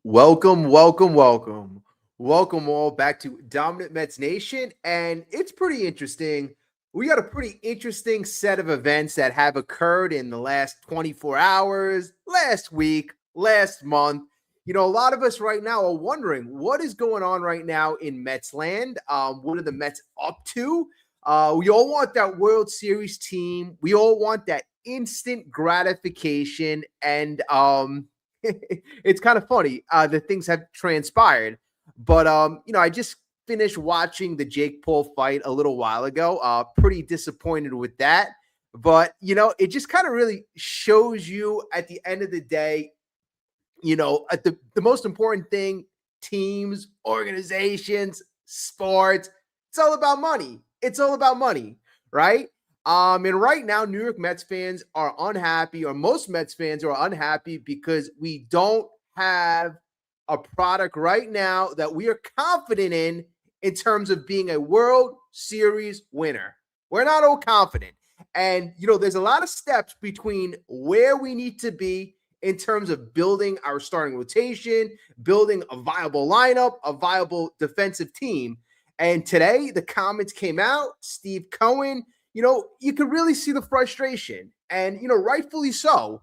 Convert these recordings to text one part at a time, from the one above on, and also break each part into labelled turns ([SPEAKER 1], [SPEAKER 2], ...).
[SPEAKER 1] Welcome, welcome, welcome. Welcome all back to Dominant Mets Nation. And it's pretty interesting. We got a pretty interesting set of events that have occurred in the last 24 hours, last week, last month. A lot of us right now are wondering what is going on right now in Mets land. What are the Mets up to? We all want that World Series team. We all want that instant gratification. And it's kind of funny that things have transpired. But I just finished watching the Jake Paul fight a little while ago. Pretty disappointed with that. But it just kind of really shows you at the end of the day, at the most important thing, teams, organizations, sports, it's all about money. It's all about money, right? And right now, New York Mets fans are unhappy, or most Mets fans are unhappy because we don't have a product right now that we are confident in terms of being a World Series winner. We're not all confident. And, there's a lot of steps between where we need to be in terms of building our starting rotation, building a viable lineup, a viable defensive team. And today, the comments came out. Steve Cohen, you can really see the frustration, and rightfully so.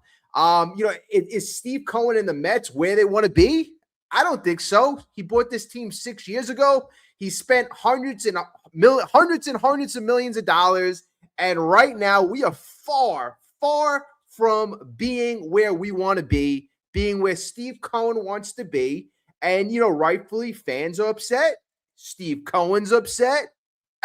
[SPEAKER 1] Is Steve Cohen and the Mets where they want to be? I don't think so. He bought this team 6 years ago. He spent hundreds and hundreds of millions of dollars, and right now we are far, far from being where we want to be, being where Steve Cohen wants to be. And rightfully, fans are upset. Steve Cohen's upset.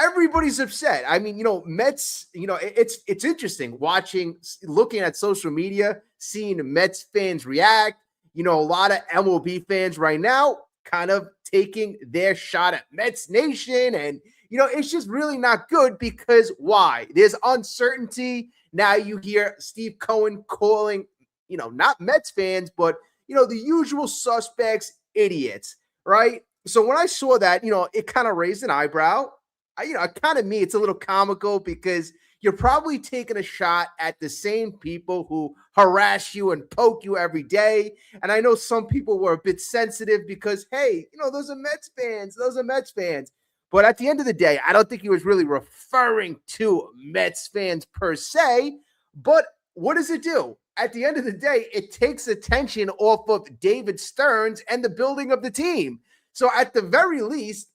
[SPEAKER 1] Everybody's upset. I mean, Mets, it's interesting looking at social media, seeing Mets fans react. A lot of MLB fans right now kind of taking their shot at Mets Nation. And, it's just really not good because why? There's uncertainty. Now you hear Steve Cohen calling, not Mets fans, but, the usual suspects, idiots, right? So when I saw that, it kind of raised an eyebrow. It's a little comical because you're probably taking a shot at the same people who harass you and poke you every day. And I know some people were a bit sensitive because, hey, those are Mets fans. Those are Mets fans. But at the end of the day, I don't think he was really referring to Mets fans per se. But what does it do? At the end of the day, it takes attention off of David Stearns and the building of the team. So at the very least,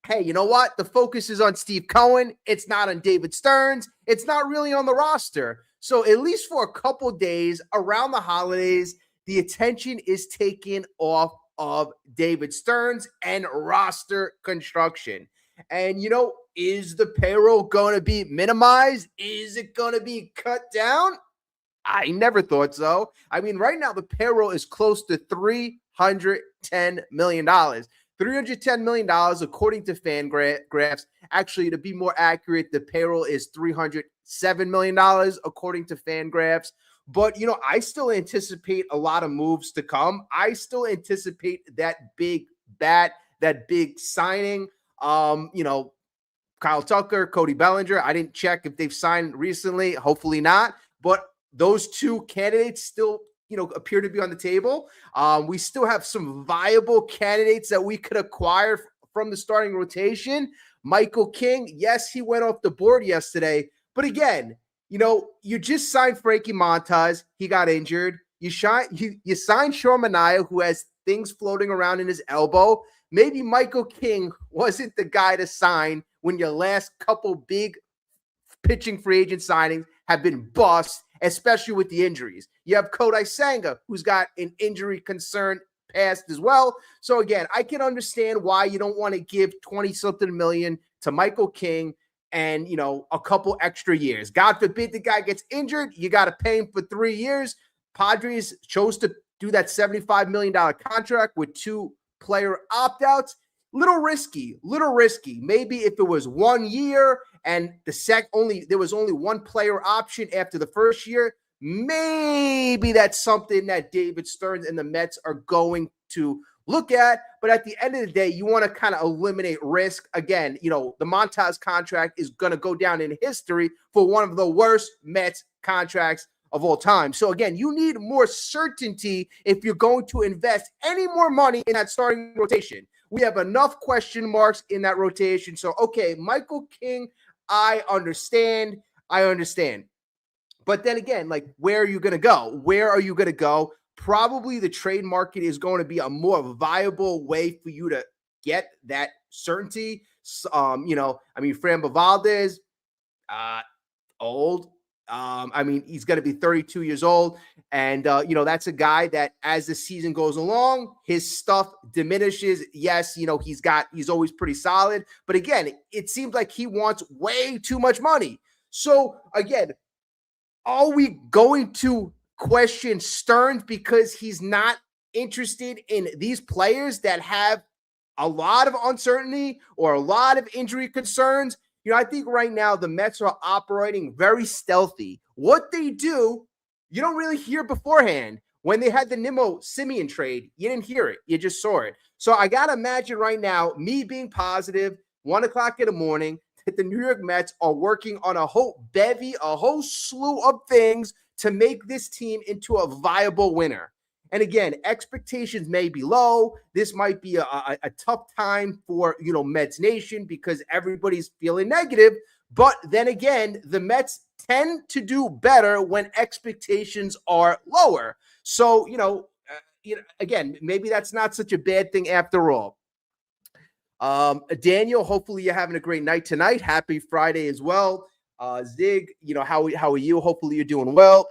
[SPEAKER 1] hey, you know what? The focus is on Steve Cohen. It's not on David Stearns. It's not really on the roster. So at least for a couple days around the holidays, the attention is taken off of David Stearns and roster construction. And, is the payroll going to be minimized? Is it going to be cut down? I never thought so. I mean, right now the payroll is close to $310 million. $310 million, according to Fangraphs. Actually, to be more accurate, the payroll is $307 million, according to Fangraphs. But, I still anticipate a lot of moves to come. I still anticipate that big bat, that big signing. Kyle Tucker, Cody Bellinger. I didn't check if they've signed recently. Hopefully not. But those two candidates still appear to be on the table. We still have some viable candidates that we could acquire from the starting rotation. Michael King, yes, he went off the board yesterday. But again, you just signed Frankie Montas. He got injured. You signed Sean Manaea, who has things floating around in his elbow. Maybe Michael King wasn't the guy to sign when your last couple big pitching free agent signings have been bust, especially with the injuries. You have Kodai Senga, who's got an injury concern past as well. So again, I can understand why you don't want to give 20-something million to Michael King and, a couple extra years. God forbid the guy gets injured. You got to pay him for 3 years. Padres chose to do that $75 million contract with 2 player opt-outs. Little risky. Maybe if it was 1 year and there was only 1 player option after the first year, maybe that's something that David Stearns and the Mets are going to look at. But at the end of the day, you want to kind of eliminate risk. Again, the Montas contract is going to go down in history for one of the worst Mets contracts of all time. So again, you need more certainty if you're going to invest any more money in that starting rotation. We have enough question marks in that rotation. So, okay, Michael King, I understand. But then again, like, where are you going to go? Where are you going to go? Probably the trade market is going to be a more viable way for you to get that certainty. Framber Valdez, old. He's going to be 32 years old. And, that's a guy that as the season goes along, his stuff diminishes. Yes, he's always pretty solid. But again, it seems like he wants way too much money. So again, are we going to question Stearns because he's not interested in these players that have a lot of uncertainty or a lot of injury concerns? I think right now the Mets are operating very stealthy. What they do, you don't really hear beforehand. When they had the Nimmo Simeon trade, you didn't hear it. You just saw it. So I got to imagine right now, me being positive, 1 o'clock in the morning, that the New York Mets are working on a whole slew of things to make this team into a viable winner. And again, expectations may be low. This might be a tough time for, Mets Nation because everybody's feeling negative. But then again, the Mets tend to do better when expectations are lower. So, again, maybe that's not such a bad thing after all. Daniel, hopefully you're having a great night tonight. Happy Friday as well. Zig, how are you? Hopefully you're doing well.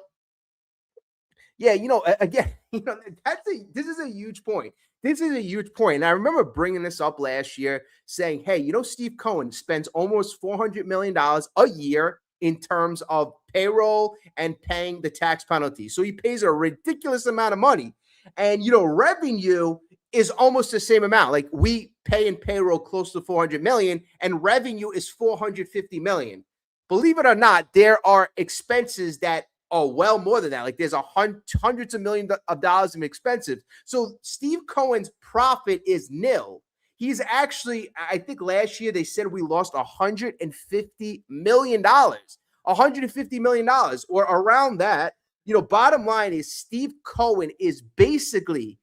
[SPEAKER 1] Yeah, again, this is a huge point. And I remember bringing this up last year saying, hey, Steve Cohen spends almost $400 million a year in terms of payroll and paying the tax penalty. So he pays a ridiculous amount of money. And, revenue is almost the same amount. Like, we pay in payroll close to $400 million and revenue is $450 million. Believe it or not, there are expenses that are well more than that. Like, there's hundreds of millions of dollars in expenses. So Steve Cohen's profit is nil. He's actually, I think last year they said we lost $150 million. $150 million or around that. Bottom line is Steve Cohen is basically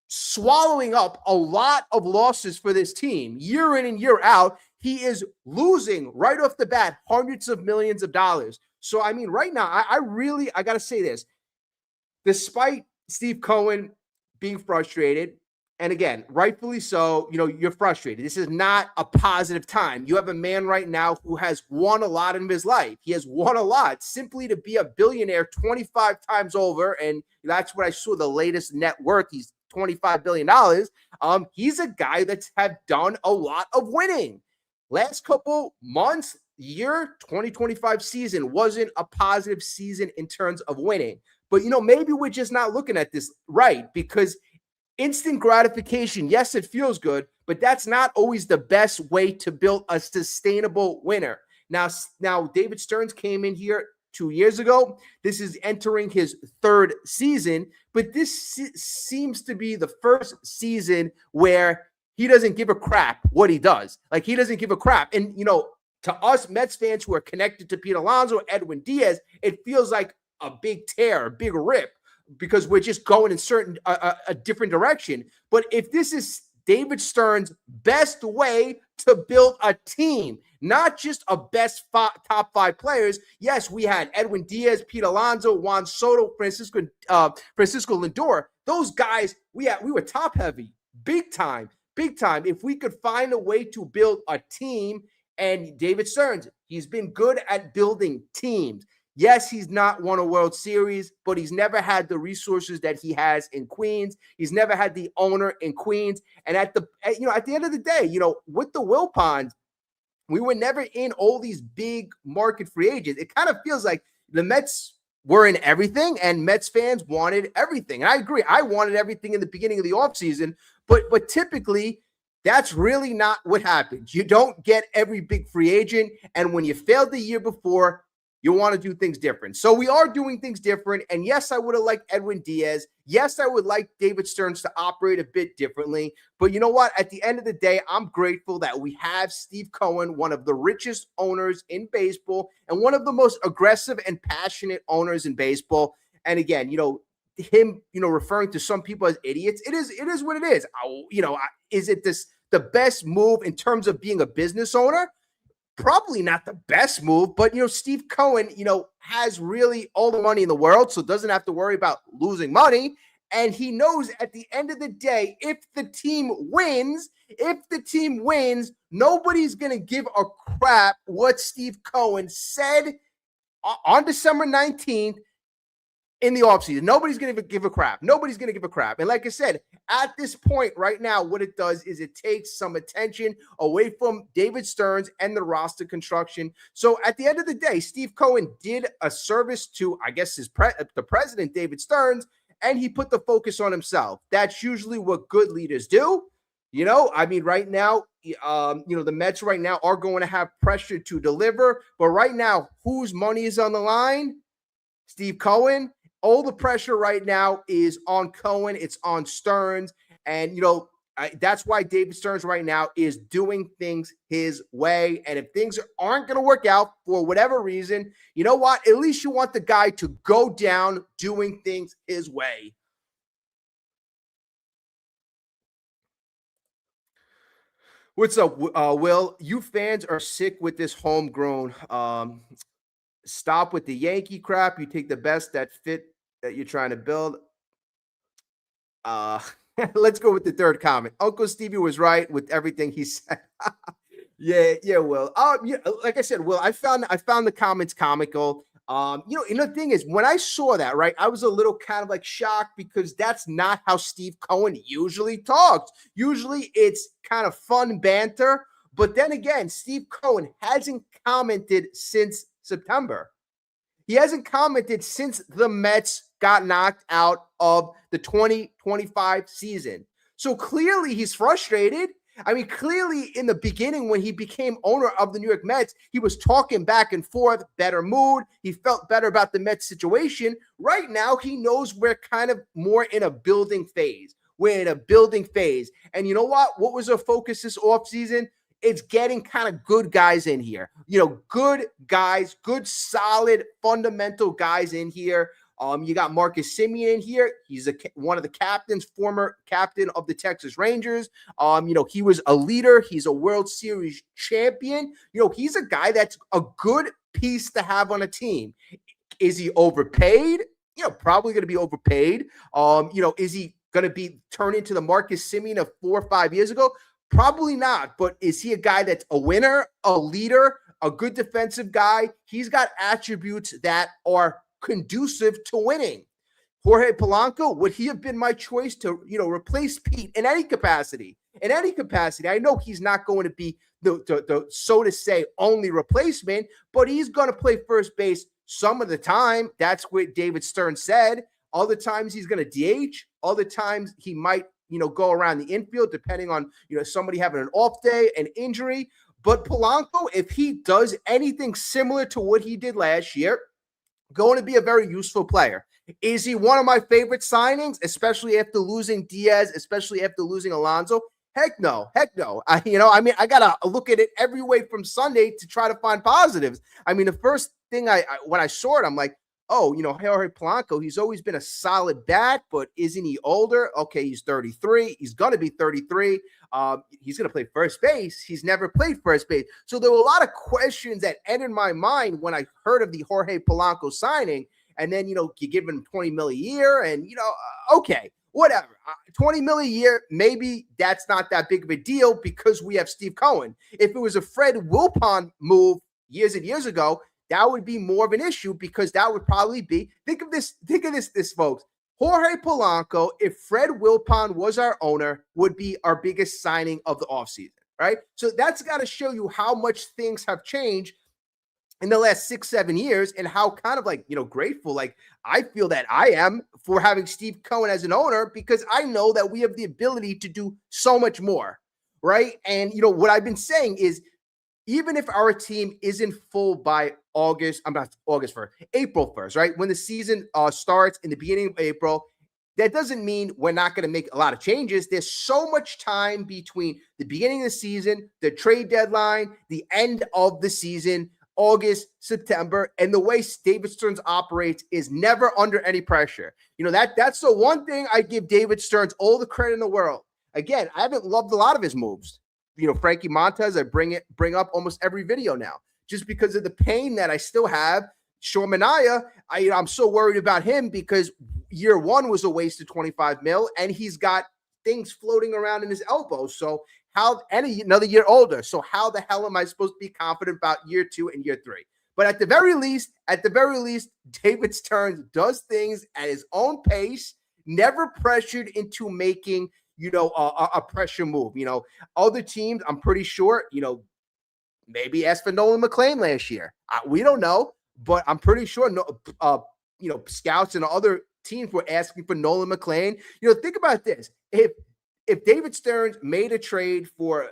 [SPEAKER 1] swallowing up a lot of losses for this team year in and year out. He is losing right off the bat hundreds of millions of dollars. So, right now, I got to say this. Despite Steve Cohen being frustrated, and again, rightfully so, you're frustrated. This is not a positive time. You have a man right now who has won a lot in his life. He has won a lot simply to be a billionaire 25 times over. And that's what I saw the latest net worth. He's $25 billion. He's a guy that's have done a lot of winning. Last couple months, year 2025 season wasn't a positive season in terms of winning. But, maybe we're just not looking at this right, because instant gratification, yes, it feels good, but that's not always the best way to build a sustainable winner. Now David Stearns came in here 2 years ago. This is entering his third season, but this seems to be the first season where he doesn't give a crap what he does. Like, he doesn't give a crap. And, to us Mets fans who are connected to Pete Alonso, Edwin Diaz, it feels like a big tear, a big rip, because we're just going in a different direction. But if this is David Stearns' best way to build a team, not just a top 5 players. Yes, we had Edwin Diaz, Pete Alonso, Juan Soto, Francisco Lindor. Those guys, we were top heavy, big time. If we could find a way to build a team, and David Stearns, he's been good at building teams. Yes, he's not won a World Series, but he's never had the resources that he has in Queens. He's never had the owner in Queens. And at the end of the day, with the Wilpons, we were never in all these big market free agents. It kind of feels like the Mets were in everything and Mets fans wanted everything. And I agree. I wanted everything in the beginning of the offseason, but typically that's really not what happens. You don't get every big free agent. And when you failed the year before, You want to do things different. So we are doing things different. And yes, I would have liked Edwin Diaz. Yes, I would like David Stearns to operate a bit differently. But you know what? At the end of the day, I'm grateful that we have Steve Cohen, one of the richest owners in baseball and one of the most aggressive and passionate owners in baseball. And again, him, referring to some people as idiots, it is what it is. Is it the best move in terms of being a business owner? Probably not the best move, but Steve Cohen, has really all the money in the world, so doesn't have to worry about losing money. And he knows at the end of the day, if the team wins, nobody's going to give a crap what Steve Cohen said on December 19th in the offseason. Nobody's going to give a crap. And like I said, at this point right now, what it does is it takes some attention away from David Stearns and the roster construction. So at the end of the day, Steve Cohen did a service to, I guess, the president, David Stearns, and he put the focus on himself. That's usually what good leaders do. Right now, the Mets right now are going to have pressure to deliver. But right now, whose money is on the line? Steve Cohen. All the pressure right now is on Cohen. It's on Stearns. And, that's why David Stearns right now is doing things his way. And if things aren't going to work out for whatever reason, you know what? At least you want the guy to go down doing things his way. What's up, Will? You fans are sick with this homegrown. Stop with the Yankee crap. You take the best that fit that you're trying to build. Let's go with the third comment. Uncle Stevie was right with everything he said. Yeah, Will. Like I said, Will, I found the comments comical. And the thing is, when I saw that, right, I was a little kind of like shocked because that's not how Steve Cohen usually talks. Usually it's kind of fun banter. But then again, Steve Cohen hasn't commented since September. He hasn't commented since the Mets got knocked out of the 2025 season. So clearly he's frustrated. Clearly in the beginning when he became owner of the New York Mets, he was talking back and forth, better mood. He felt better about the Mets situation. Right now, he knows we're kind of more in a building phase. And you know what? What was our focus this offseason? It's getting kind of good guys in here. Good guys, good, solid, fundamental guys in here. You got Marcus Semien in here. He's one of the captains, former captain of the Texas Rangers. He was a leader. He's a World Series champion. He's a guy that's a good piece to have on a team. Is he overpaid? Probably going to be overpaid. Is he going to be turned into the Marcus Semien of 4 or 5 years ago? Probably not, but is he a guy that's a winner, a leader, a good defensive guy? He's got attributes that are conducive to winning. Jorge Polanco, would he have been my choice to, replace Pete in any capacity? I know he's not going to be the so to say only replacement, but he's going to play first base some of the time. That's what David Stearns said. Other times he's going to DH. Other times he might go around the infield, depending on, somebody having an off day, an injury. But Polanco, if he does anything similar to what he did last year, going to be a very useful player. Is he one of my favorite signings, especially after losing Diaz, especially after losing Alonso? Heck no. I got to look at it every way from Sunday to try to find positives. The first thing when I saw it, I'm like, Jorge Polanco, he's always been a solid bat, but isn't he older? Okay, he's 33. He's going to be 33. He's going to play first base. He's never played first base. So there were a lot of questions that entered my mind when I heard of the Jorge Polanco signing. And then, you give him $20 million a year and, okay, whatever. $20 million a year, maybe that's not that big of a deal because we have Steve Cohen. If it was a Fred Wilpon move years and years ago, that would be more of an issue because that would probably be, think of this, folks. Jorge Polanco, if Fred Wilpon was our owner, would be our biggest signing of the offseason, right? So that's got to show you how much things have changed in the last 6-7 years and how kind of grateful I feel that I am for having Steve Cohen as an owner because I know that we have the ability to do so much more, right? And, what I've been saying is even if our team isn't full by April 1st, right? When the season starts in the beginning of April, that doesn't mean we're not going to make a lot of changes. There's so much time between the beginning of the season, the trade deadline, the end of the season, August, September, and the way David Stearns operates is never under any pressure. That's the one thing I give David Stearns all the credit in the world. Again, I haven't loved a lot of his moves. Frankie Montas, I bring up almost every video now, just because of the pain that I still have. Sean Manaea, I'm so worried about him because year one was a waste of $25 million, and he's got things floating around in his elbow. So another year older. So how the hell am I supposed to be confident about year two and year three? But at the very least, David Stearns does things at his own pace, never pressured into making, a pressure move. Other teams, I'm pretty sure, maybe asked for Nolan McLean last year. We don't know, but I'm pretty sure, scouts and other teams were asking for Nolan McLean. Think about this. If David Stearns made a trade for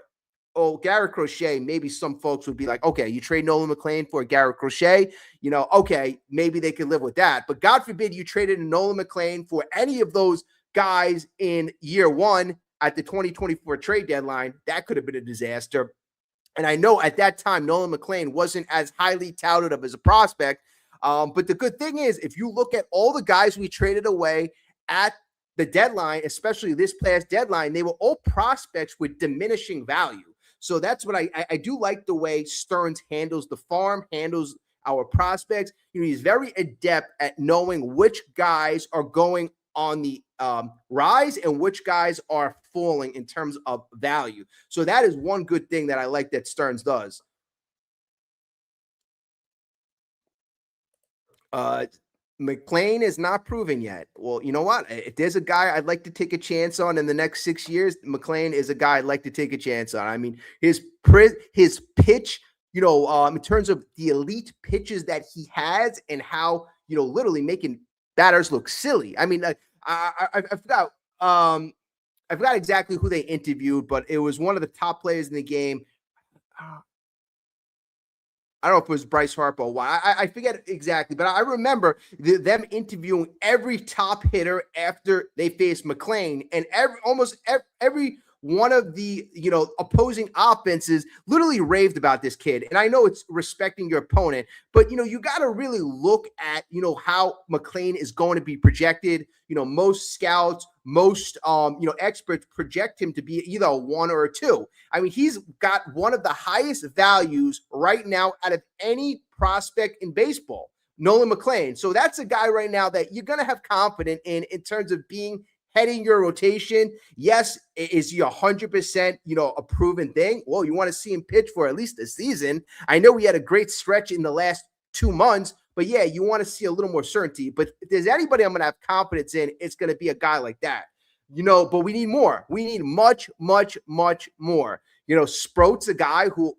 [SPEAKER 1] Garrett Crochet, maybe some folks would be like, okay, you trade Nolan McLean for Garrett Crochet, okay, maybe they could live with that. But God forbid you traded Nolan McLean for any of those guys in year one at the 2024 trade deadline. That could have been a disaster. And I know at that time, Nolan McLean wasn't as highly touted of as a prospect. But the good thing is, if you look at all the guys we traded away at the deadline, especially this past deadline, they were all prospects with diminishing value. So that's what I do like the way Stearns handles the farm, handles our prospects. He's very adept at knowing which guys are going on the rise and which guys are falling in terms of value. So that is one good thing that I like that Stearns does. McLean is not proven yet. Well, you know what? If there's a guy I'd like to take a chance on in the next 6 years, McLean is a guy I'd like to take a chance on. I mean, his pitch, in terms of the elite pitches that he has and how, literally making batters look silly. I mean, I forgot. I forgot exactly who they interviewed, but it was one of the top players in the game. I don't know if it was Bryce Harper or why. I forget exactly, but I remember them interviewing every top hitter after they faced McLean, and almost every one of the opposing offenses literally raved about this kid. And I know it's respecting your opponent, but you got to really look at how McLean is going to be projected. Most scouts, most experts project him to be either a 1 or a 2. I mean, he's got one of the highest values right now out of any prospect in baseball, Nolan McLean. So that's a guy right now that you're going to have confidence in terms of being heading your rotation. Yes, is he 100%, a proven thing? Well, you want to see him pitch for at least a season. I know we had a great stretch in the last 2 months, but yeah, you want to see a little more certainty. But if there's anybody I'm going to have confidence in, it's going to be a guy like that. But we need more. We need much, much, much more. Sproat's a guy who,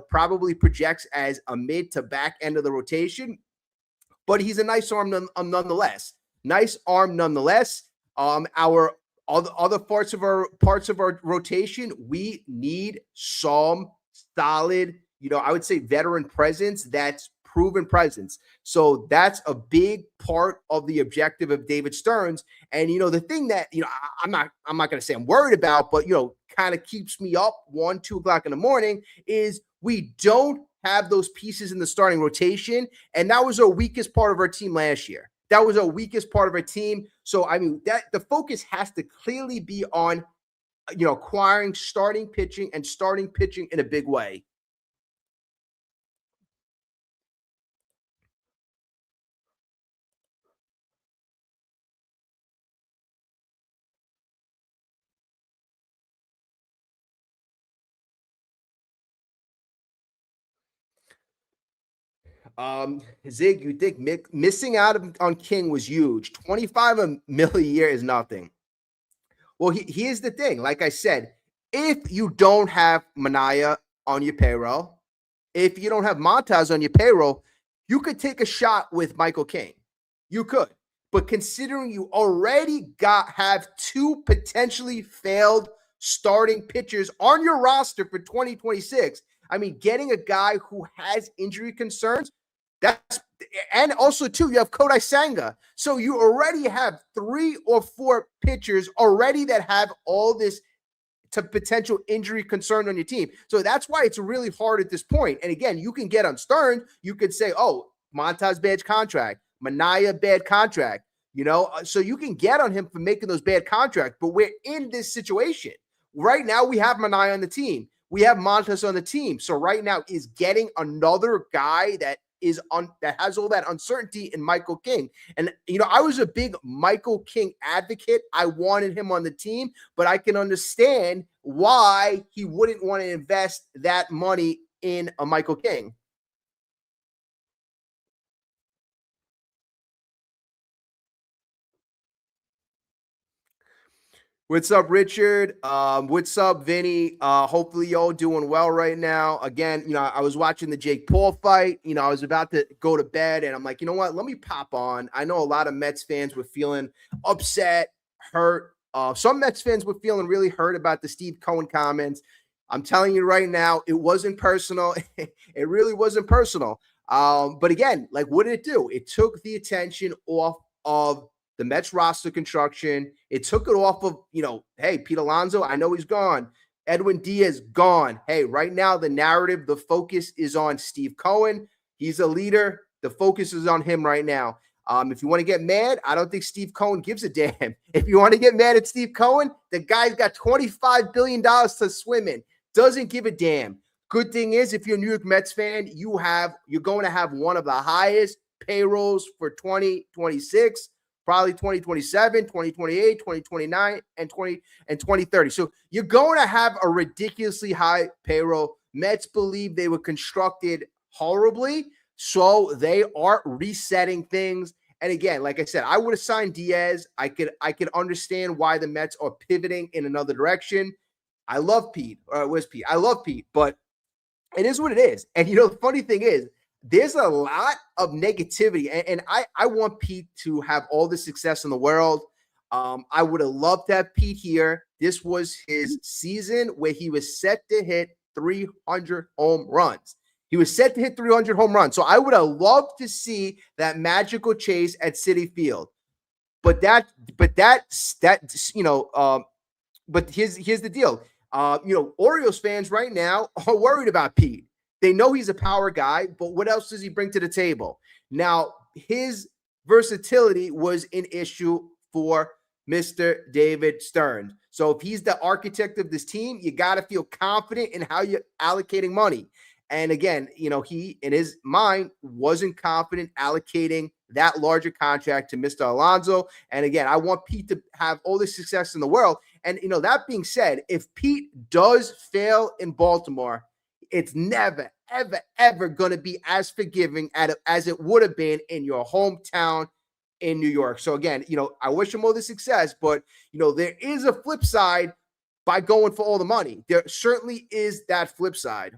[SPEAKER 1] probably projects as a mid to back end of the rotation, but he's a nice arm nonetheless. Nice arm nonetheless. Our other parts of our rotation, we need some solid, I would say veteran presence that's proven presence. So that's a big part of the objective of David Stearns. And the thing that I'm not going to say I'm worried about, but kind of keeps me up 1, 2 o'clock in the morning is we don't have those pieces in the starting rotation, and that was our weakest part of our team last year. That was our weakest part of our team. So, I mean, that the focus has to clearly be on, acquiring starting pitching in a big way. Zig, you think missing out on King was huge? 25 million a year is nothing. Well, here's the thing. Like I said, if you don't have Manaea on your payroll, if you don't have Montas on your payroll, you could take a shot with Michael King. You could. But considering you already have 2 potentially failed starting pitchers on your roster for 2026, I mean, getting a guy who has injury concerns, That's and also too, you have Kodai Senga. So you already have 3 or 4 pitchers already that have all this to potential injury concern on your team. So that's why it's really hard at this point. And again, you can get on Stearns. You could say, oh, Montaz bad contract, Mania bad contract, so you can get on him for making those bad contracts. But we're in this situation right now. We have Mania on the team. We have Montas on the team. So right now is getting another guy that has all that uncertainty in Michael King. And, I was a big Michael King advocate. I wanted him on the team, but I can understand why he wouldn't want to invest that money in a Michael King. What's up, Richard? What's up, Vinny? Hopefully y'all doing well right now. Again, I was watching the Jake Paul fight. I was about to go to bed and I'm like, you know what? Let me pop on. I know a lot of Mets fans were feeling upset, hurt. Some Mets fans were feeling really hurt about the Steve Cohen comments. I'm telling you right now, it wasn't personal. It really wasn't personal. But again, like, what did it do? It took the attention off of the Mets roster construction. It took it off of, hey, Pete Alonso, I know he's gone. Edwin Diaz, gone. Hey, right now, the narrative, the focus is on Steve Cohen. He's a leader. The focus is on him right now. If you want to get mad, I don't think Steve Cohen gives a damn. If you want to get mad at Steve Cohen, the guy's got $25 billion to swim in. Doesn't give a damn. Good thing is, if you're a New York Mets fan, you're going to have one of the highest payrolls for 2026. Probably 2027, 2028, 2029, and 2030. So you're going to have a ridiculously high payroll. Mets believe they were constructed horribly, so they are resetting things. And again, like I said, I would have signed Diaz. I could understand why the Mets are pivoting in another direction. I love Pete. Where's Pete? I love Pete, but it is what it is. And the funny thing is, there's a lot of negativity, and I want Pete to have all the success in the world. I would have loved to have Pete here. This was his season where he was set to hit 300 home runs. He was set to hit 300 home runs. So I would have loved to see that magical chase at Citi Field. But here's the deal. Orioles fans right now are worried about Pete. They know he's a power guy, but what else does he bring to the table? Now, his versatility was an issue for Mr. David Stearns. So if he's the architect of this team, you got to feel confident in how you're allocating money. And again, he, in his mind, wasn't confident allocating that larger contract to Mr. Alonso. And again, I want Pete to have all the success in the world. And, that being said, if Pete does fail in Baltimore, it's never, ever, ever going to be as forgiving as it would have been in your hometown in New York. So again, I wish him all the success, but, there is a flip side by going for all the money. There certainly is that flip side.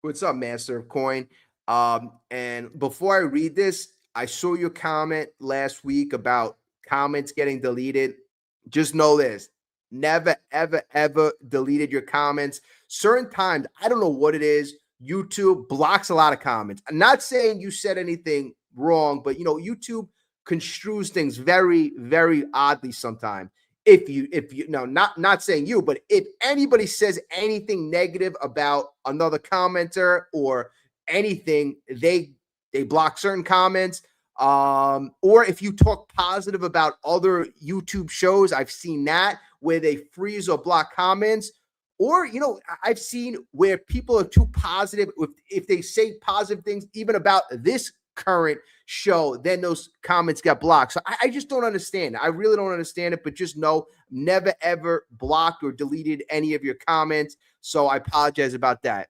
[SPEAKER 1] What's up, Master of Coin? And before I read this, I saw your comment last week about comments getting deleted. Just know this: never, ever, ever deleted your comments. Certain times, I don't know what it is. YouTube blocks a lot of comments. I'm not saying you said anything wrong, but YouTube construes things very, very oddly sometimes. If you no, not saying you, but if anybody says anything negative about another commenter or anything, they block certain comments. Or if you talk positive about other YouTube shows, I've seen that where they freeze or block comments. Or, I've seen where people are too positive. If they say positive things, even about this current show, then those comments get blocked. So I just don't understand. I really don't understand it, but just know, never, ever blocked or deleted any of your comments. So I apologize about that.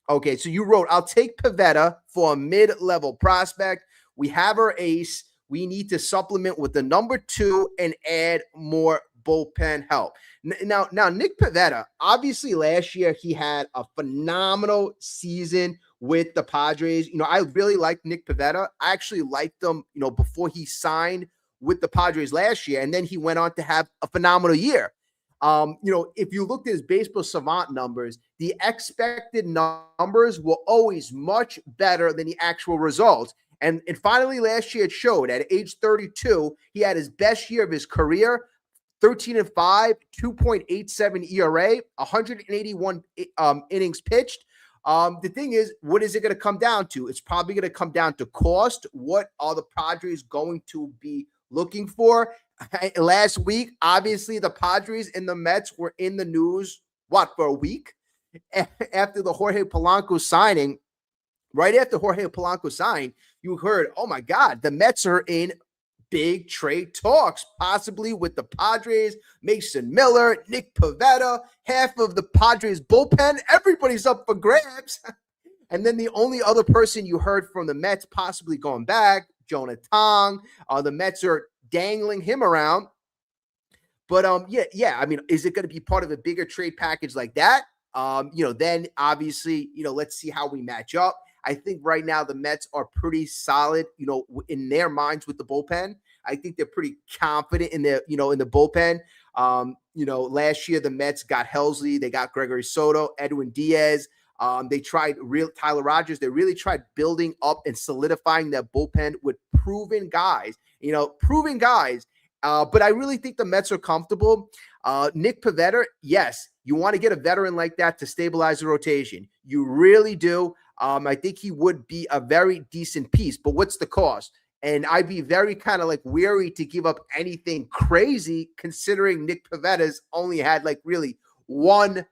[SPEAKER 1] Okay, so you wrote, I'll take Pivetta for a mid-level prospect. We have our ace. We need to supplement with the number 2 and add more bullpen help. Now, Nick Pivetta, obviously last year he had a phenomenal season with the Padres. I really liked Nick Pivetta. I actually liked him, before he signed with the Padres last year, and then he went on to have a phenomenal year. If you looked at his baseball savant numbers, the expected numbers were always much better than the actual results. And finally, last year it showed. At age 32, he had his best year of his career, 13-5, 2.87 ERA, 181 innings pitched. The thing is, what is it going to come down to? It's probably going to come down to cost. What are the Padres going to be looking for? Last week, obviously, the Padres and the Mets were in the news, for a week? After the Jorge Polanco signing, right after Jorge Polanco signed, you heard, oh my God, the Mets are in big trade talks, possibly with the Padres, Mason Miller, Nick Pivetta, half of the Padres bullpen. Everybody's up for grabs. And then the only other person you heard from the Mets possibly going back, Jonah Tong. The Mets are dangling him around. But I mean, is it going to be part of a bigger trade package like that? Then obviously, let's see how we match up. I think right now the Mets are pretty solid, in their minds with the bullpen. I think they're pretty confident in their, in the bullpen. Last year the Mets got Helsley, they got Gregory Soto, Edwin Diaz. They tried Tyler Rogers. They really tried building up and solidifying their bullpen with proven guys. But I really think the Mets are comfortable. Nick Pivetta, yes, you want to get a veteran like that to stabilize the rotation. You really do. I think he would be a very decent piece, but what's the cost? And I'd be very kind of weary to give up anything crazy, considering Nick Pivetta's only had really 1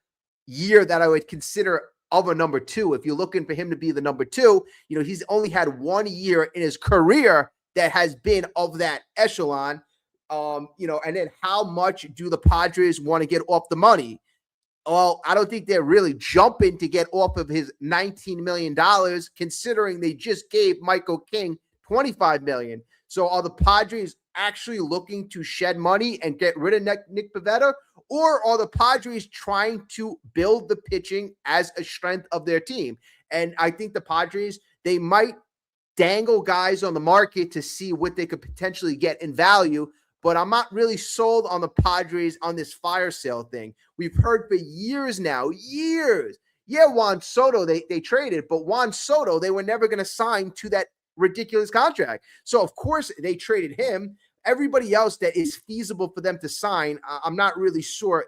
[SPEAKER 1] year that I would consider of a number two. If you're looking for him to be the number two, he's only had 1 year in his career that has been of that echelon. And then how much do the Padres want to get off the money? Well, I don't think they're really jumping to get off of his $19 million, considering they just gave Michael King $25 million. So are the Padres actually looking to shed money and get rid of Nick Pivetta? Or are the Padres trying to build the pitching as a strength of their team? And I think the Padres, they might dangle guys on the market to see what they could potentially get in value. But I'm not really sold on the Padres on this fire sale thing. We've heard for years now, years. Yeah, Juan Soto, they traded, but Juan Soto, they were never going to sign to that ridiculous contract. So, of course, they traded him. Everybody else that is feasible for them to sign, I'm not really sure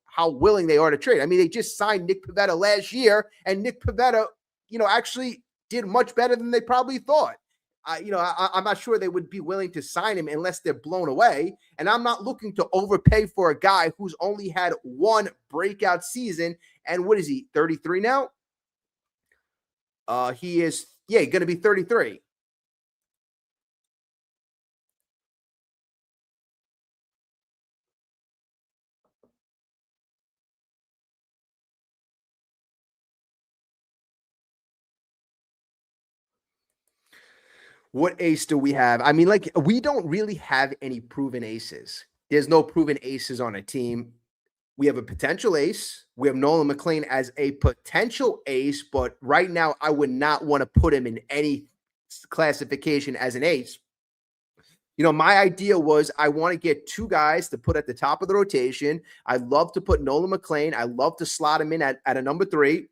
[SPEAKER 1] how willing they are to trade. I mean, they just signed Nick Pivetta last year, and Nick Pivetta, actually did much better than they probably thought. I'm not sure they would be willing to sign him unless they're blown away. And I'm not looking to overpay for a guy who's only had one breakout season. And what is he, 33 now? He is, going to be 33. What ace do we have? I mean, we don't really have any proven aces. There's no proven aces on a team. We have a potential ace. We have Nolan McLean as a potential ace, but right now I would not want to put him in any classification as an ace. My idea was I want to get two guys to put at the top of the rotation. I'd love to put Nolan McLean. I'd love to slot him in at a number 3.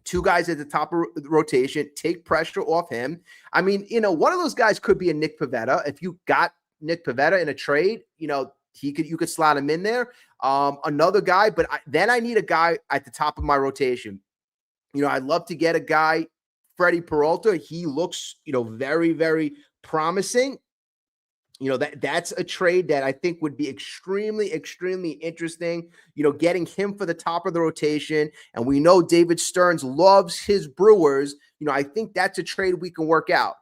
[SPEAKER 1] Two guys at the top of the rotation, take pressure off him. I mean, one of those guys could be a Nick Pivetta. If you got Nick Pivetta in a trade, you could slot him in there. Another guy, but then I need a guy at the top of my rotation. I'd love to get a guy, Freddie Peralta. He looks, very, very promising. That's a trade that I think would be extremely, extremely interesting, getting him for the top of the rotation. And we know David Stearns loves his Brewers. I think that's a trade we can work out.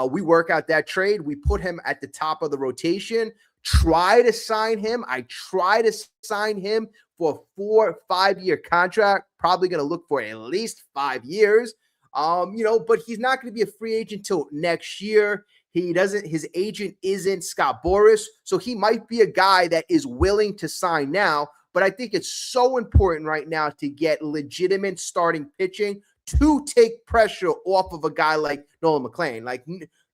[SPEAKER 1] We work out that trade. We put him at the top of the rotation, try to sign him. I try to sign him for a 4 or 5 year contract, probably going to look for at least 5 years. But he's not going to be a free agent until next year. His agent isn't Scott Boras. So he might be a guy that is willing to sign now. But I think it's so important right now to get legitimate starting pitching to take pressure off of a guy like Nolan McLean. Like,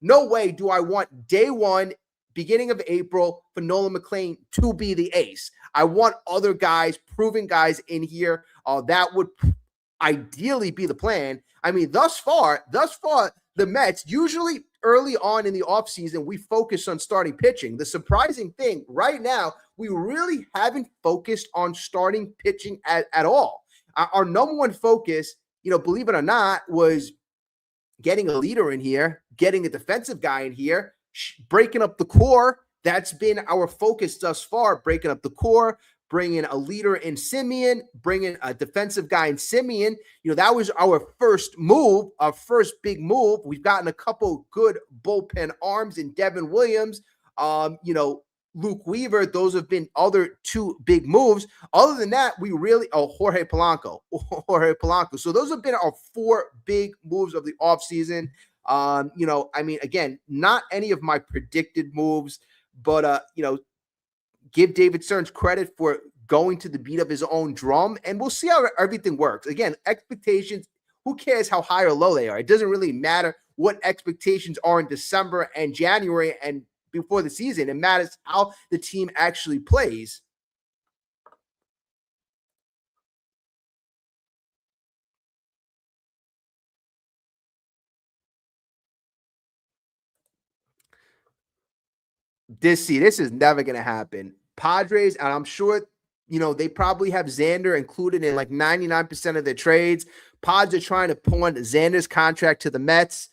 [SPEAKER 1] no way do I want day one, beginning of April, for Nolan McLean to be the ace. I want other guys, proven guys in here. That would ideally be the plan. I mean, thus far, the Mets, usually early on in the offseason, we focus on starting pitching. The surprising thing right now, we really haven't focused on starting pitching at all. Our number one focus, believe it or not, was getting a leader in here, getting a defensive guy in here, breaking up the core. That's been our focus thus far, breaking up the core, bringing a leader in Semien, bringing a defensive guy in Semien. That was our first move, our first big move. We've gotten a couple good bullpen arms in Devin Williams, Luke Weaver. Those have been other two big moves. Other than that, Jorge Polanco. So those have been our four big moves of the offseason. Again, not any of my predicted moves, but, give David Stearns credit for going to the beat of his own drum, and we'll see how everything works. Again, expectations, who cares how high or low they are? It doesn't really matter what expectations are in December and January and before the season. It matters how the team actually plays. This is never going to happen. Padres, and I'm sure, they probably have Xander included in like 99% of their trades. Pods are trying to pawn Xander's contract to the Mets.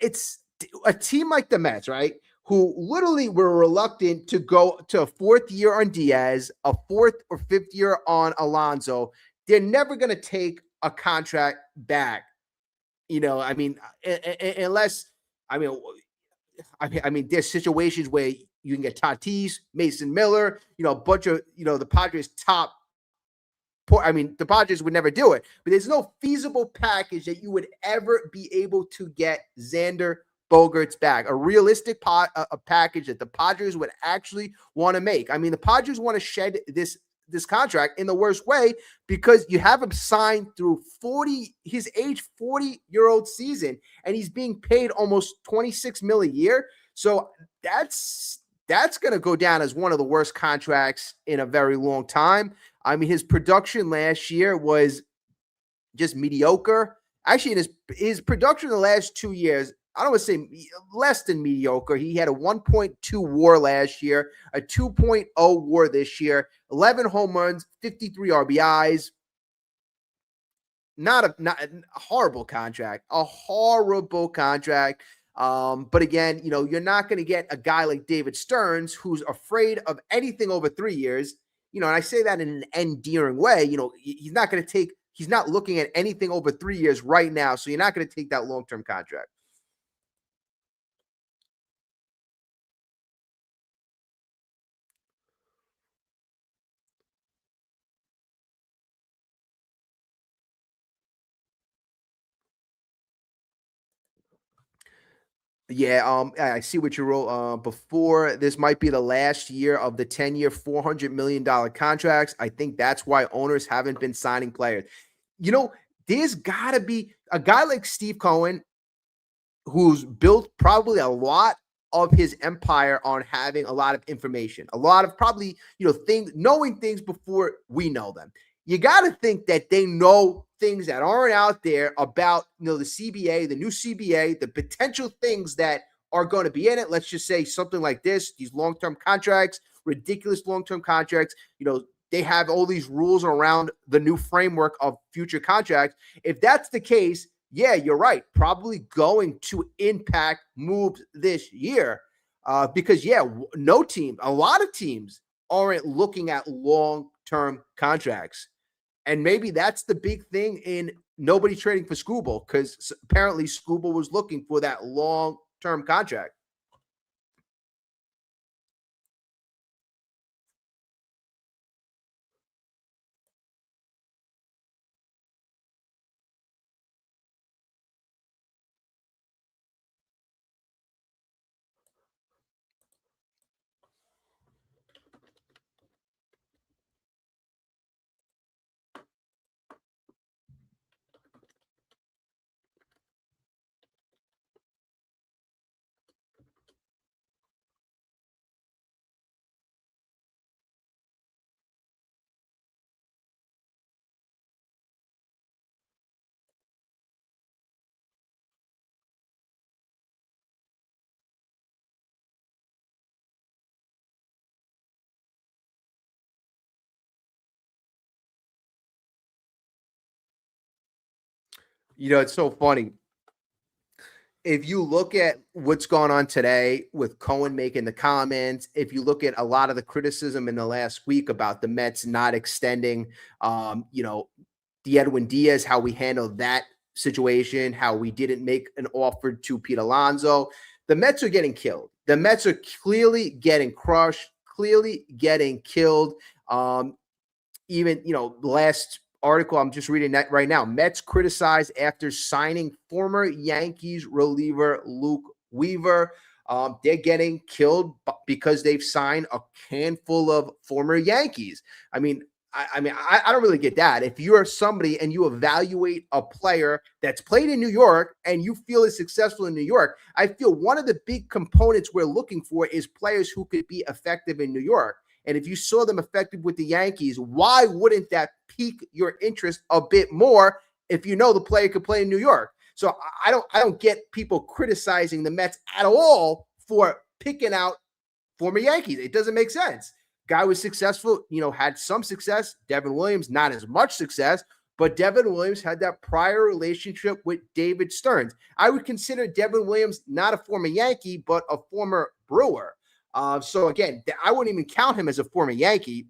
[SPEAKER 1] It's a team like the Mets, right, who literally were reluctant to go to a fourth year on Diaz, a fourth or fifth year on Alonso. They're never going to take a contract back. Unless, there's situations where you can get Tatis, Mason Miller, a bunch of, the Padres top. The Padres would never do it, but there's no feasible package that you would ever be able to get Xander Bogaerts back. A realistic a package that the Padres would actually want to make. The Padres want to shed this contract in the worst way because you have him signed through his age 40-year-old season, and he's being paid almost $26 million a year. So that's going to go down as one of the worst contracts in a very long time. His production last year was just mediocre. Actually, in his production in the last 2 years, I don't want to say less than mediocre. He had a 1.2 WAR last year, a 2.0 WAR this year, 11 home runs, 53 RBIs. Not a horrible contract, But again, you're not going to get a guy like David Stearns who's afraid of anything over 3 years. And I say that in an endearing way. He's not looking at anything over 3 years right now. So you're not going to take that long-term contract. Yeah, I see what you wrote. Before this might be the last year of the 10-year, $400 million contracts. I think that's why owners haven't been signing players. There's got to be a guy like Steve Cohen who's built probably a lot of his empire on having a lot of information, a lot of probably, knowing things before we know them. You got to think that they know things that aren't out there about, the CBA, the new CBA, the potential things that are going to be in it. Let's just say something like this, these long-term contracts, ridiculous long-term contracts, they have all these rules around the new framework of future contracts. If that's the case, yeah, you're right. Probably going to impact moves this year because, a lot of teams aren't looking at long-term contracts. And maybe that's the big thing in nobody trading for Skubal, because apparently Skubal was looking for that long-term contract. It's so funny. If you look at what's going on today with Cohen making the comments, if you look at a lot of the criticism in the last week about the Mets not extending, the Edwin Diaz, how we handled that situation, how we didn't make an offer to Pete Alonso, the Mets are getting killed. The Mets are clearly getting crushed, clearly getting killed. Even the last article I'm just reading that right now, Mets criticized after signing former Yankees reliever Luke Weaver. They're getting killed because they've signed a handful of former Yankees. I mean, I don't really get that. If you're somebody and you evaluate a player that's played in New York and you feel is successful in New York, I feel one of the big components we're looking for is players who could be effective in New York. And if you saw them effective with the Yankees, why wouldn't that pique your interest a bit more if you know the player could play in New York? So I don't get people criticizing the Mets at all for picking out former Yankees. It doesn't make sense. Guy was successful, had some success. Devin Williams, not as much success, but Devin Williams had that prior relationship with David Stearns. I would consider Devin Williams not a former Yankee, but a former Brewer. So again, I wouldn't even count him as a former Yankee.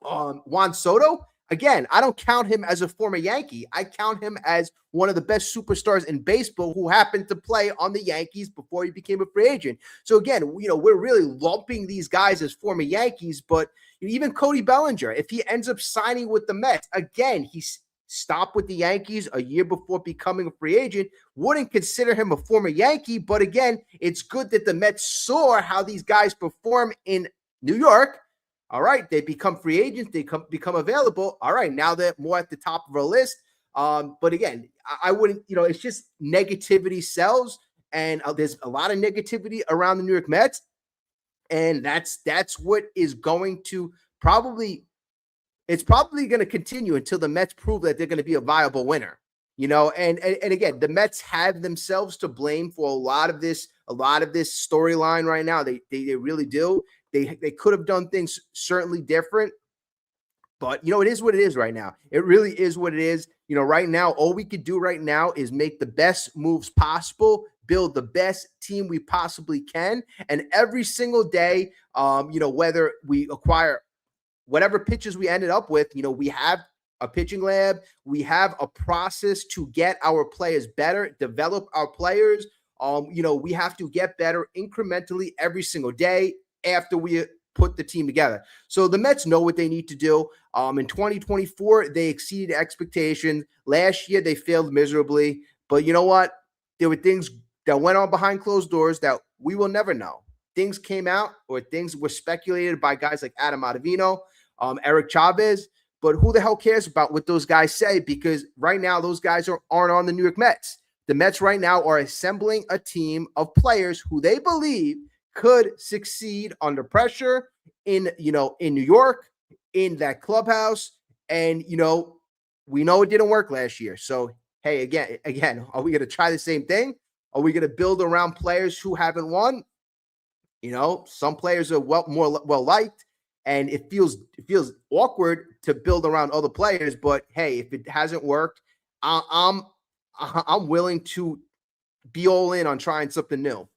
[SPEAKER 1] Juan Soto, again, I don't count him as a former Yankee. I count him as one of the best superstars in baseball who happened to play on the Yankees before he became a free agent. So again, we're really lumping these guys as former Yankees, but even Cody Bellinger, if he ends up signing with the Mets, again, he's stopped with the Yankees a year before becoming a free agent, wouldn't consider him a former Yankee. But again, it's good that the Mets saw how these guys perform in New York. All right, they become free agents. They become available. All right, now they're more at the top of our list. But again, I wouldn't. It's just negativity sells, and there's a lot of negativity around the New York Mets, and that's what is going to probably. It's probably going to continue until the Mets prove that they're going to be a viable winner. And again, the Mets have themselves to blame for a lot of this storyline right now. They really do. They could have done things certainly different, but it is what it is right now. It really is what it is. Right now, all we could do right now is make the best moves possible, build the best team we possibly can, and every single day, whether we acquire whatever pitches we ended up with, we have a pitching lab. We have a process to get our players better, develop our players. We have to get better incrementally every single day after we put the team together. So the Mets know what they need to do. In 2024, they exceeded expectations. Last year, they failed miserably. But you know what? There were things that went on behind closed doors that we will never know. Things came out or things were speculated by guys like Adam Ottavino, Eric Chavez. But who the hell cares about what those guys say? Because right now, those guys aren't on the New York Mets. The Mets right now are assembling a team of players who they believe could succeed under pressure in New York, in that clubhouse. And, we know it didn't work last year. So, hey, again, are we going to try the same thing? Are we going to build around players who haven't won? Some players are more well liked, and it feels awkward to build around other players. But hey, if it hasn't worked, I'm willing to be all in on trying something new.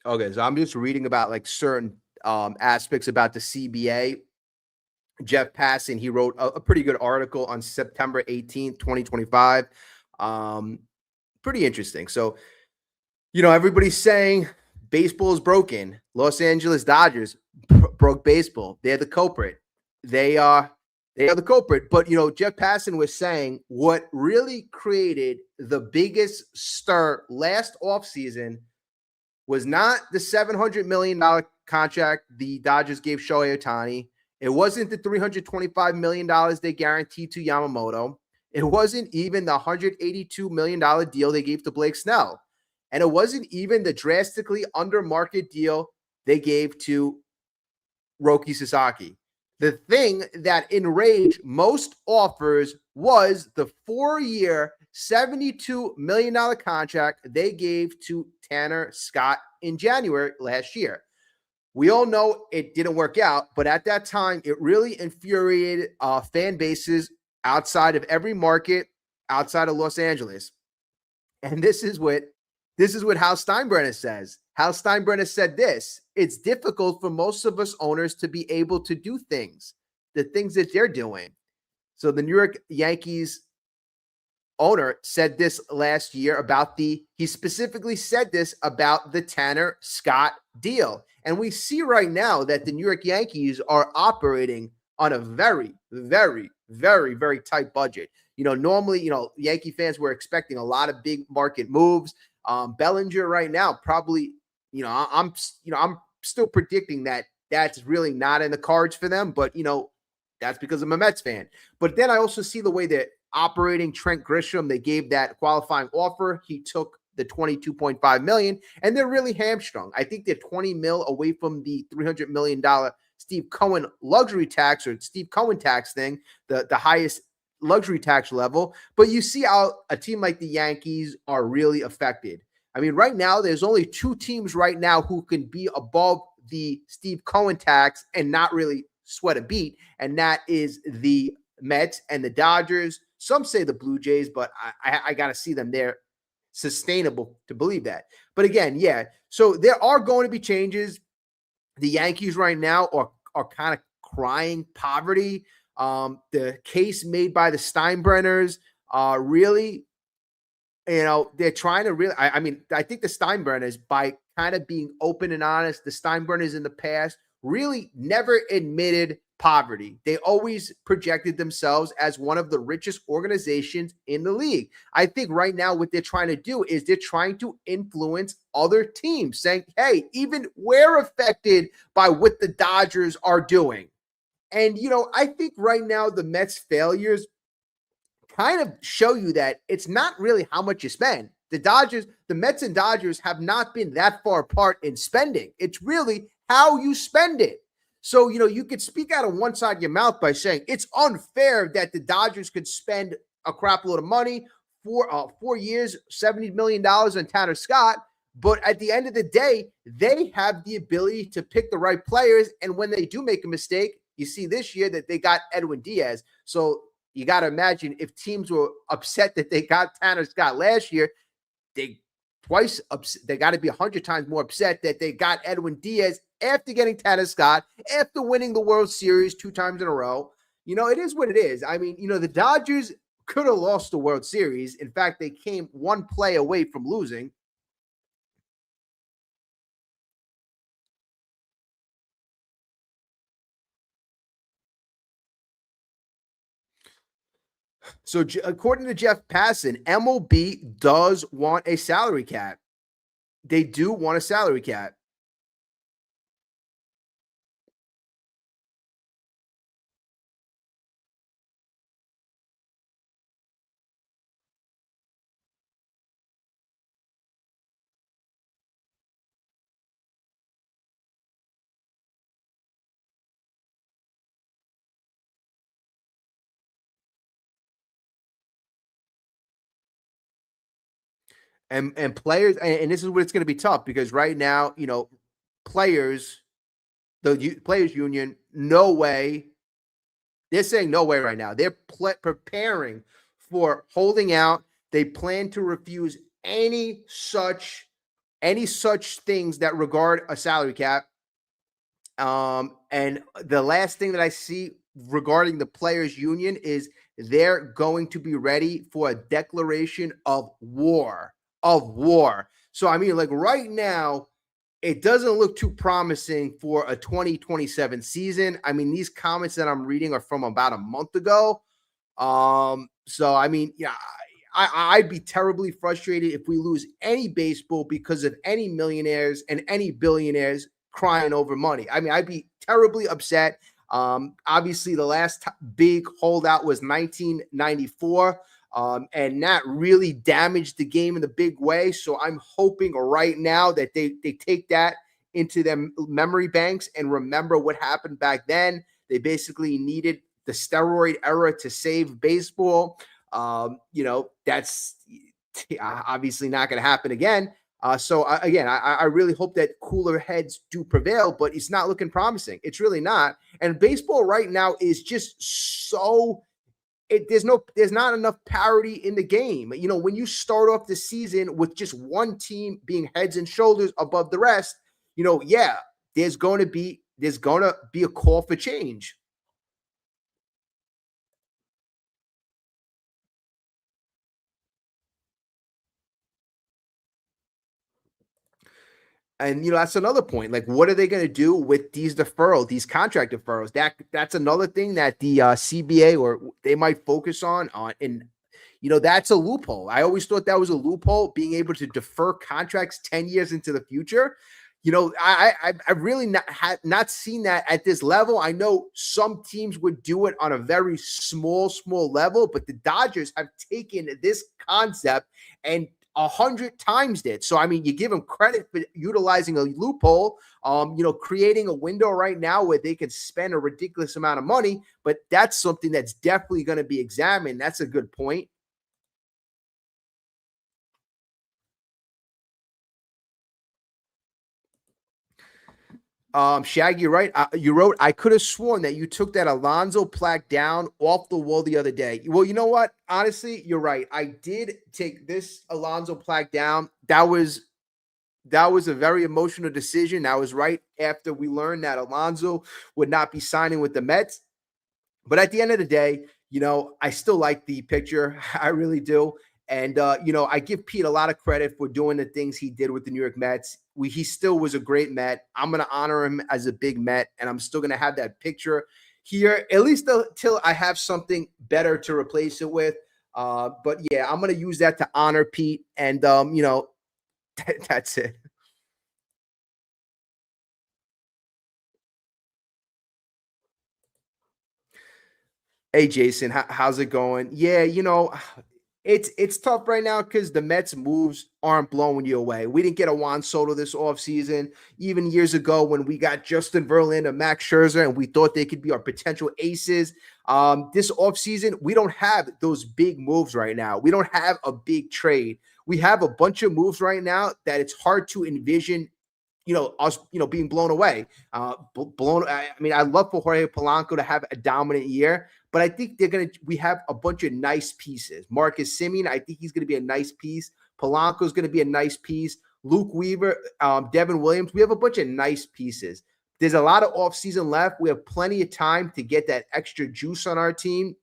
[SPEAKER 1] Okay, so I'm just reading about like certain aspects about the CBA. Jeff Passan, he wrote a pretty good article on September 18th, 2025. Um, Pretty interesting. So, everybody's saying baseball is broken. Los Angeles Dodgers broke baseball. They're the culprit. They are the culprit. But Jeff Passan was saying what really created the biggest stir last offseason was not the $700 million contract the Dodgers gave Shohei Ohtani. It wasn't the $325 million they guaranteed to Yamamoto. It wasn't even the $182 million deal they gave to Blake Snell. And it wasn't even the drastically under market deal they gave to Roki Sasaki. The thing that enraged most offers was the 4-year, $72 million contract they gave to Tanner Scott in January last year. We all know it didn't work out, but at that time, it really infuriated fan bases outside of every market outside of Los Angeles. And this is what Hal Steinbrenner says. Hal Steinbrenner said this: it's difficult for most of us owners to be able to do the things that they're doing. So the New York Yankees owner said this last year he specifically said this about the Tanner Scott deal. And we see right now that the New York Yankees are operating on a very, very, very, very tight budget. Normally, Yankee fans were expecting a lot of big market moves. Bellinger right now, probably, I'm still predicting that that's really not in the cards for them, but that's because I'm a Mets fan. But then I also see the way that operating Trent Grisham, they gave that qualifying offer. He took the $22.5 million, and they're really hamstrung. I think they're $20 million away from the $300 million Steve Cohen luxury tax or Steve Cohen tax thing, the highest luxury tax level. But you see how a team like the Yankees are really affected. I mean, right now, there's only 2 teams right now who can be above the Steve Cohen tax and not really sweat a beat, and that is the Mets and the Dodgers. Some say the Blue Jays, but I got to see them there sustainable to believe that. But again, yeah, so there are going to be changes. The Yankees right now are kind of crying poverty. The case made by the Steinbrenners really, they're trying to really, I mean, I think the Steinbrenners, by kind of being open and honest, the Steinbrenners in the past really never admitted poverty. They always projected themselves as one of the richest organizations in the league. I think right now what they're trying to do is they're trying to influence other teams, saying, hey, even we're affected by what the Dodgers are doing. And, I think right now the Mets' failures kind of show you that it's not really how much you spend. The Mets and Dodgers have not been that far apart in spending. It's really how you spend it. So, you could speak out of one side of your mouth by saying it's unfair that the Dodgers could spend a crap load of money for 4 years, $70 million on Tanner Scott. But at the end of the day, they have the ability to pick the right players. And when they do make a mistake, you see this year that they got Edwin Diaz. So you got to imagine if teams were upset that they got Tanner Scott last year, they got to be 100 times more upset that they got Edwin Diaz after getting Tanner Scott, after winning the World Series 2 times in a row. It is what it is. I mean, the Dodgers could have lost the World Series. In fact, they came one play away from losing. So according to Jeff Passan, MLB does want a salary cap. They do want a salary cap. And players, and this is what it's going to be tough because right now, players, the players union, no way. They're saying no way right now. They're preparing for holding out. They plan to refuse any such any such things that regard a salary cap. And the last thing that I see regarding the players union is they're going to be ready for a declaration of war. So I mean, like right now, it doesn't look too promising for a 2027 season. I mean, these comments that I'm reading are from about a month ago. So I mean, yeah, I'd be terribly frustrated if we lose any baseball because of any millionaires and any billionaires crying over money. I mean, I'd be terribly upset. Obviously, the last big holdout was 1994, and that really damaged the game in the big way. So I'm hoping right now that they take that into their memory banks and remember what happened back then. They basically needed the steroid era to save baseball. That's obviously not going to happen again. Again, I really hope that cooler heads do prevail, but it's not looking promising. It's really not. And baseball right now is just so there's not enough parity in the game. When you start off the season with just one team being heads and shoulders above the rest, yeah, there's going to be a call for change. And that's another point. Like, what are they going to do with these contract deferrals? That's another thing that the CBA or they might focus on. And that's a loophole. I always thought that was a loophole, being able to defer contracts 10 years into the future. I've really not seen that at this level. I know some teams would do it on a very small level, but the Dodgers have taken this concept and 100 times it. So I mean, you give them credit for utilizing a loophole, creating a window right now where they can spend a ridiculous amount of money. But that's something that's definitely going to be examined. That's a good point. Shaggy, you're right. You wrote, I could have sworn that you took that Alonzo plaque down off the wall the other day. Well, you know what? Honestly, you're right. I did take this Alonzo plaque down. That was a very emotional decision. That was right after we learned that Alonzo would not be signing with the Mets. But at the end of the day, I still like the picture. I really do. And, I give Pete a lot of credit for doing the things he did with the New York Mets. He still was a great Met. I'm going to honor him as a big Met, and I'm still going to have that picture here, at least until I have something better to replace it with. But yeah, I'm going to use that to honor Pete. And, that's it. Hey Jason, how's it going? Yeah, it's tough right now because the Mets moves aren't blowing you away. We didn't get a Juan Soto this offseason. Even years ago when we got Justin Verlander, Max Scherzer, and we thought they could be our potential aces. This offseason, we don't have those big moves right now. We don't have a big trade. We have a bunch of moves right now that it's hard to envision us, being blown away. I mean, I'd love for Jorge Polanco to have a dominant year, but I think we have a bunch of nice pieces. Marcus Semien, I think he's going to be a nice piece. Polanco's going to be a nice piece. Luke Weaver, Devin Williams, we have a bunch of nice pieces. There's a lot of offseason left. We have plenty of time to get that extra juice on our team.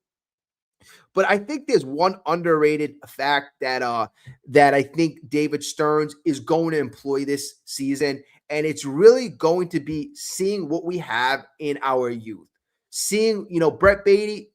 [SPEAKER 1] But I think there's one underrated fact that I think David Stearns is going to employ this season, and it's really going to be seeing what we have in our youth. Seeing, Brett Beatty.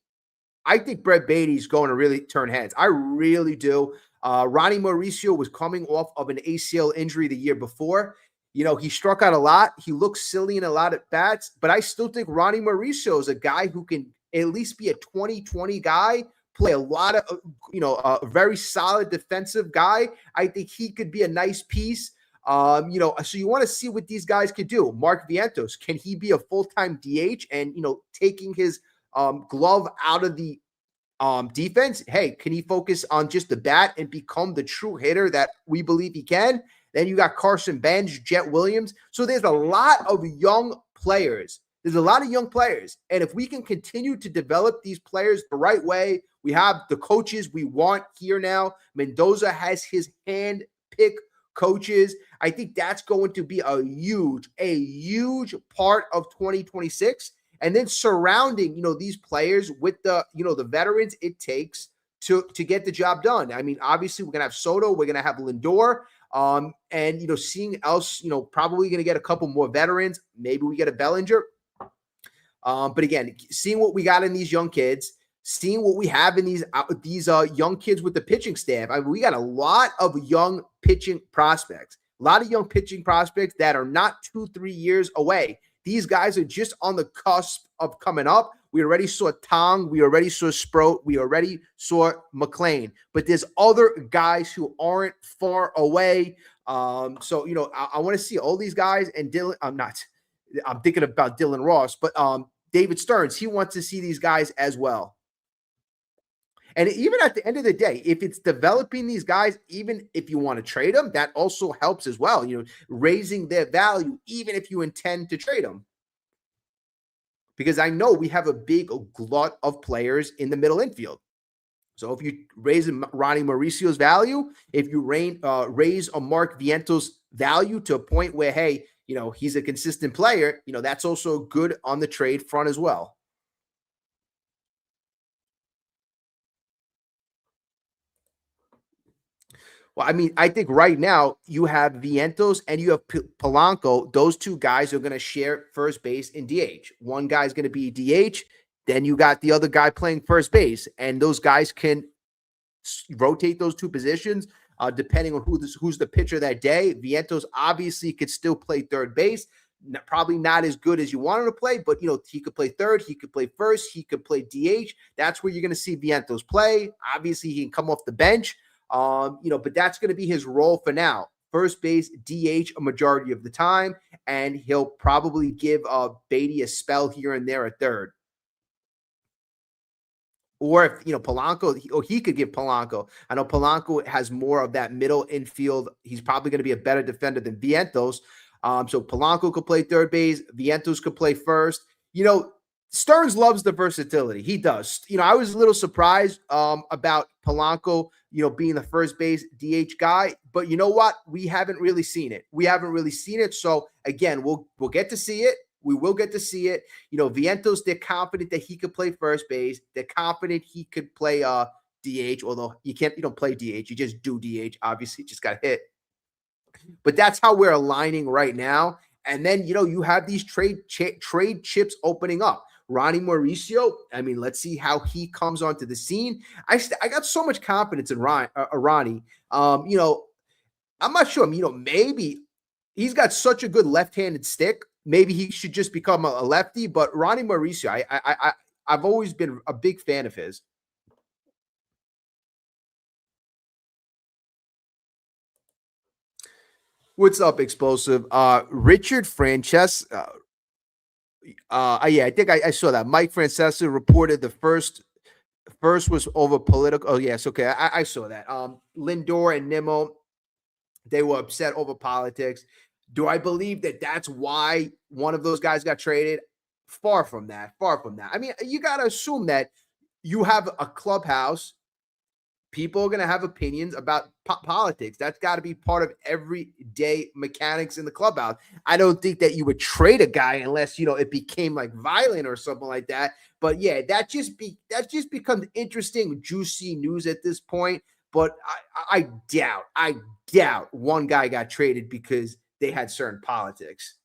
[SPEAKER 1] I think Brett Beatty is going to really turn heads. I really do. Ronnie Mauricio was coming off of an ACL injury the year before. He struck out a lot. He looks silly in a lot of bats, but I still think Ronnie Mauricio is a guy who can at least be a 20-20 guy, play a lot of, a very solid defensive guy. I think he could be a nice piece. So you want to see what these guys could do. Mark Vientos, can he be a full-time DH and, taking his glove out of the defense? Hey, can he focus on just the bat and become the true hitter that we believe he can? Then you got Carson Bench, Jet Williams. So there's a lot of young players. And if we can continue to develop these players the right way, we have the coaches we want here now. Mendoza has his hand-picked coaches. I think that's going to be a huge part of 2026. And then surrounding, these players with the veterans it takes to get the job done. I mean, obviously we're gonna have Soto, we're gonna have Lindor, and seeing else, probably gonna get a couple more veterans. Maybe we get a Bellinger. But again, seeing what we got in these young kids, seeing what we have in these young kids with the pitching staff. I mean, we got a lot of young pitching prospects, a lot of young pitching prospects that are not 2-3 years away. These guys are just on the cusp of coming up. We already saw Tong. We already saw Sproat. We already saw McLean. But there's other guys who aren't far away. So, I want to see all these guys. And Dylan, I'm thinking about Dylan Ross, but David Stearns, he wants to see these guys as well. And even at the end of the day, if it's developing these guys, even if you want to trade them, that also helps as well, raising their value, even if you intend to trade them. Because I know we have a big glut of players in the middle infield. So if you raise Ronnie Mauricio's value, if you raise a Mark Vientos' value to a point where, hey, he's a consistent player, that's also good on the trade front as well. Well, I mean, I think right now you have Vientos and you have Polanco. Those two guys are going to share first base and DH. One guy's going to be DH. Then you got the other guy playing first base. And those guys can rotate those two positions depending on who's the pitcher that day. Vientos obviously could still play third base. Probably not as good as you want him to play, but, he could play third. He could play first. He could play DH. That's where you're going to see Vientos play. Obviously, he can come off the bench. But that's going to be his role for now. First base, DH a majority of the time, and he'll probably give Beatty a spell here and there at third. Or if, Polanco, he could give Polanco. I know Polanco has more of that middle infield. He's probably going to be a better defender than Vientos. So Polanco could play third base. Vientos could play first. Stearns loves the versatility. He does. I was a little surprised about Polanco, being the first base DH guy. But you know what? We haven't really seen it. So again, we'll get to see it. We will get to see it. Vientos, they're confident that he could play first base. They're confident he could play DH, although you don't play DH. You just do DH. Obviously, just got hit. But that's how we're aligning right now. And then, you have these trade chips opening up. Ronnie Mauricio, I mean, let's see how he comes onto the scene. I got so much confidence in Ronnie. I'm not sure. Maybe he's got such a good left-handed stick. Maybe he should just become a lefty. But Ronnie Mauricio, I've always been a big fan of his. What's up, Explosive? Richard Francesa. Yeah, I think I saw that. Mike Francesa reported the first was over political. Oh, yes, okay. I saw that. Lindor and Nimmo, they were upset over politics. Do I believe that that's why one of those guys got traded? Far from that. I mean, you got to assume that you have a clubhouse. People are going to have opinions about politics. That's got to be part of everyday mechanics in the clubhouse. I don't think that you would trade a guy unless, it became like violent or something like that. But yeah, that just becomes interesting, juicy news at this point. But I doubt one guy got traded because they had certain politics.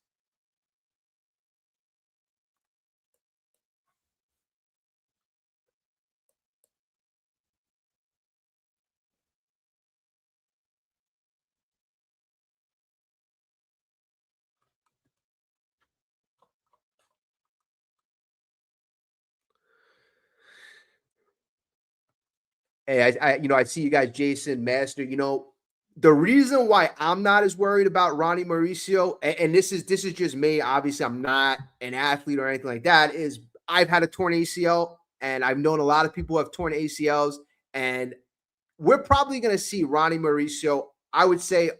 [SPEAKER 1] Hey, I see you guys, Jason Master. The reason why I'm not as worried about Ronnie Mauricio, and this is just me. Obviously, I'm not an athlete or anything like that. Is I've had a torn ACL, and I've known a lot of people who have torn ACLs, and we're probably going to see Ronnie Mauricio. I would say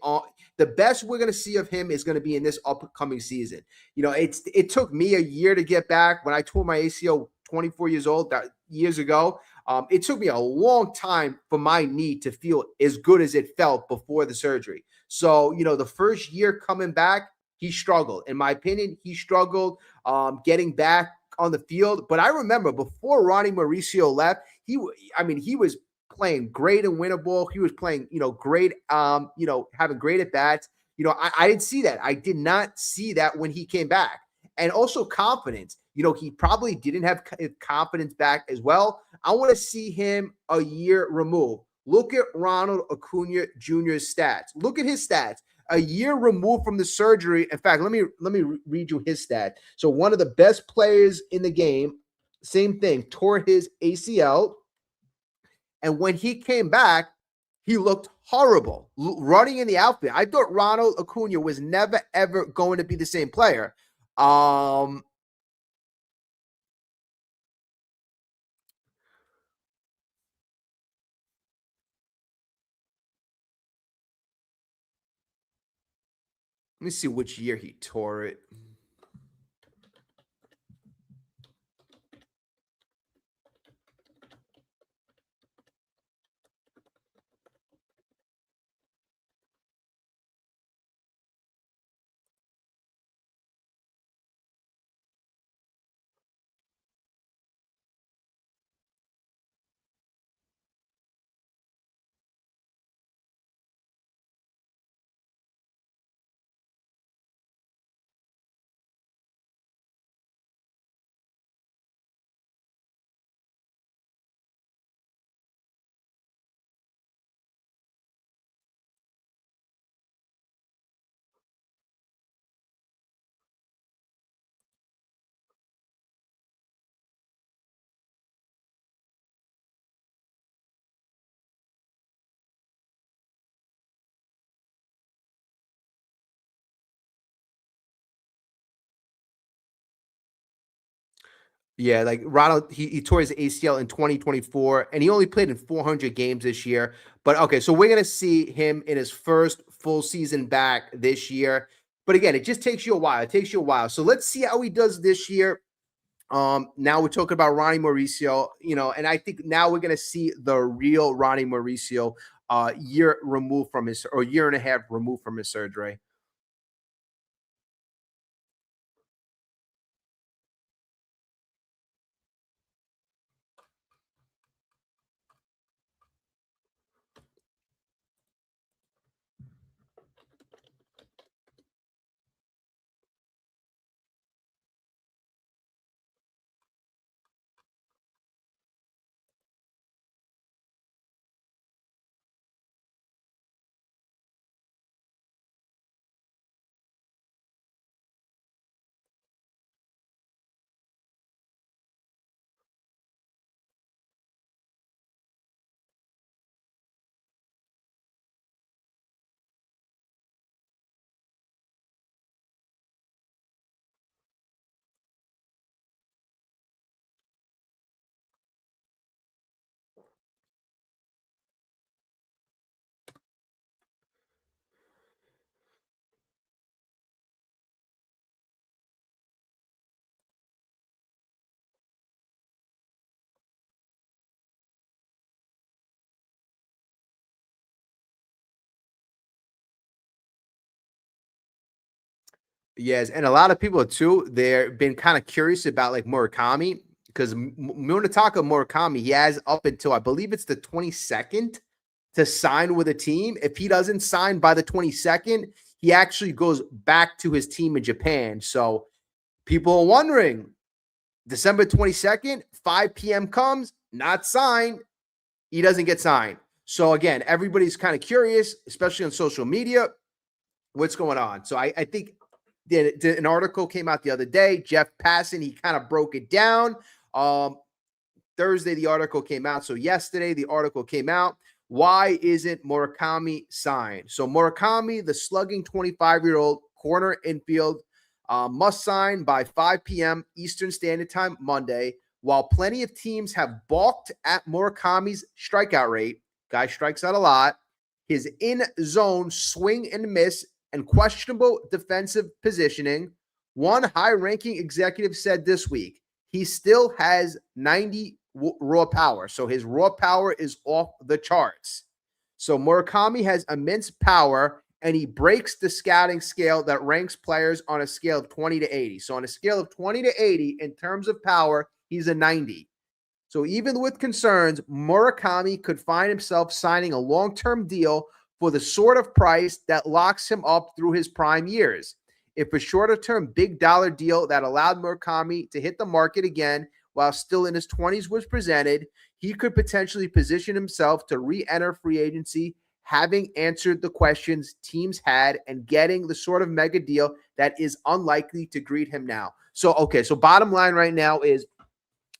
[SPEAKER 1] the best we're going to see of him is going to be in this upcoming season. It took me a year to get back when I tore my ACL, 24 years old, years ago. It took me a long time for my knee to feel as good as it felt before the surgery. So, the first year coming back, he struggled. In my opinion, he struggled getting back on the field. But I remember before Ronnie Mauricio left, he was playing great and winnable. He was playing, great, having great at bats. I didn't see that. I did not see that when he came back. And also confidence. He probably didn't have confidence back as well. I want to see him a year removed. Look at Ronald Acuna Jr.'s stats. Look at his stats. A year removed from the surgery. In fact, let me read you his stat. So one of the best players in the game, same thing, tore his ACL. And when he came back, he looked horrible running in the outfield. I thought Ronald Acuna was never, ever going to be the same player. Let me see which year he tore it. Yeah, like Ronald, he tore his ACL in 2024, and he only played in 400 games this year. But okay, so we're gonna see him in his first full season back this year. But again, it just takes you a while. It takes you a while. So let's see how he does this year. Now we're talking about Ronnie Mauricio, and I think now we're gonna see the real Ronnie Mauricio, year removed from his or year and a half removed from his surgery. Yes, and a lot of people too, they've been kind of curious about like Murakami because Munetaka Murakami, he has up until I believe it's the 22nd to sign with a team. If he doesn't sign by the 22nd, he actually goes back to his team in Japan. So people are wondering, December 22nd, 5 p.m. comes, not signed, he doesn't get signed. So again, everybody's kind of curious, especially on social media, what's going on. So I think an article came out the other day. Jeff Passan, he kind of broke it down. Thursday, the article came out. So yesterday, the article came out. Why isn't Murakami signed? So Murakami, the slugging 25-year-old corner infield, must sign by 5 p.m. Eastern Standard Time Monday. While plenty of teams have balked at Murakami's strikeout rate, guy strikes out a lot, his in-zone swing and miss and questionable defensive positioning, one high-ranking executive said this week, he still has 90 raw power. So his raw power is off the charts. So Murakami has immense power and he breaks the scouting scale that ranks players on a scale of 20 to 80. So on a scale of 20 to 80, in terms of power, he's a 90. So even with concerns, Murakami could find himself signing a long-term deal for the sort of price that locks him up through his prime years. If a shorter-term big dollar deal that allowed Murakami to hit the market again while still in his 20s was presented, he could potentially position himself to re-enter free agency, having answered the questions teams had and getting the sort of mega deal that is unlikely to greet him now. So bottom line right now is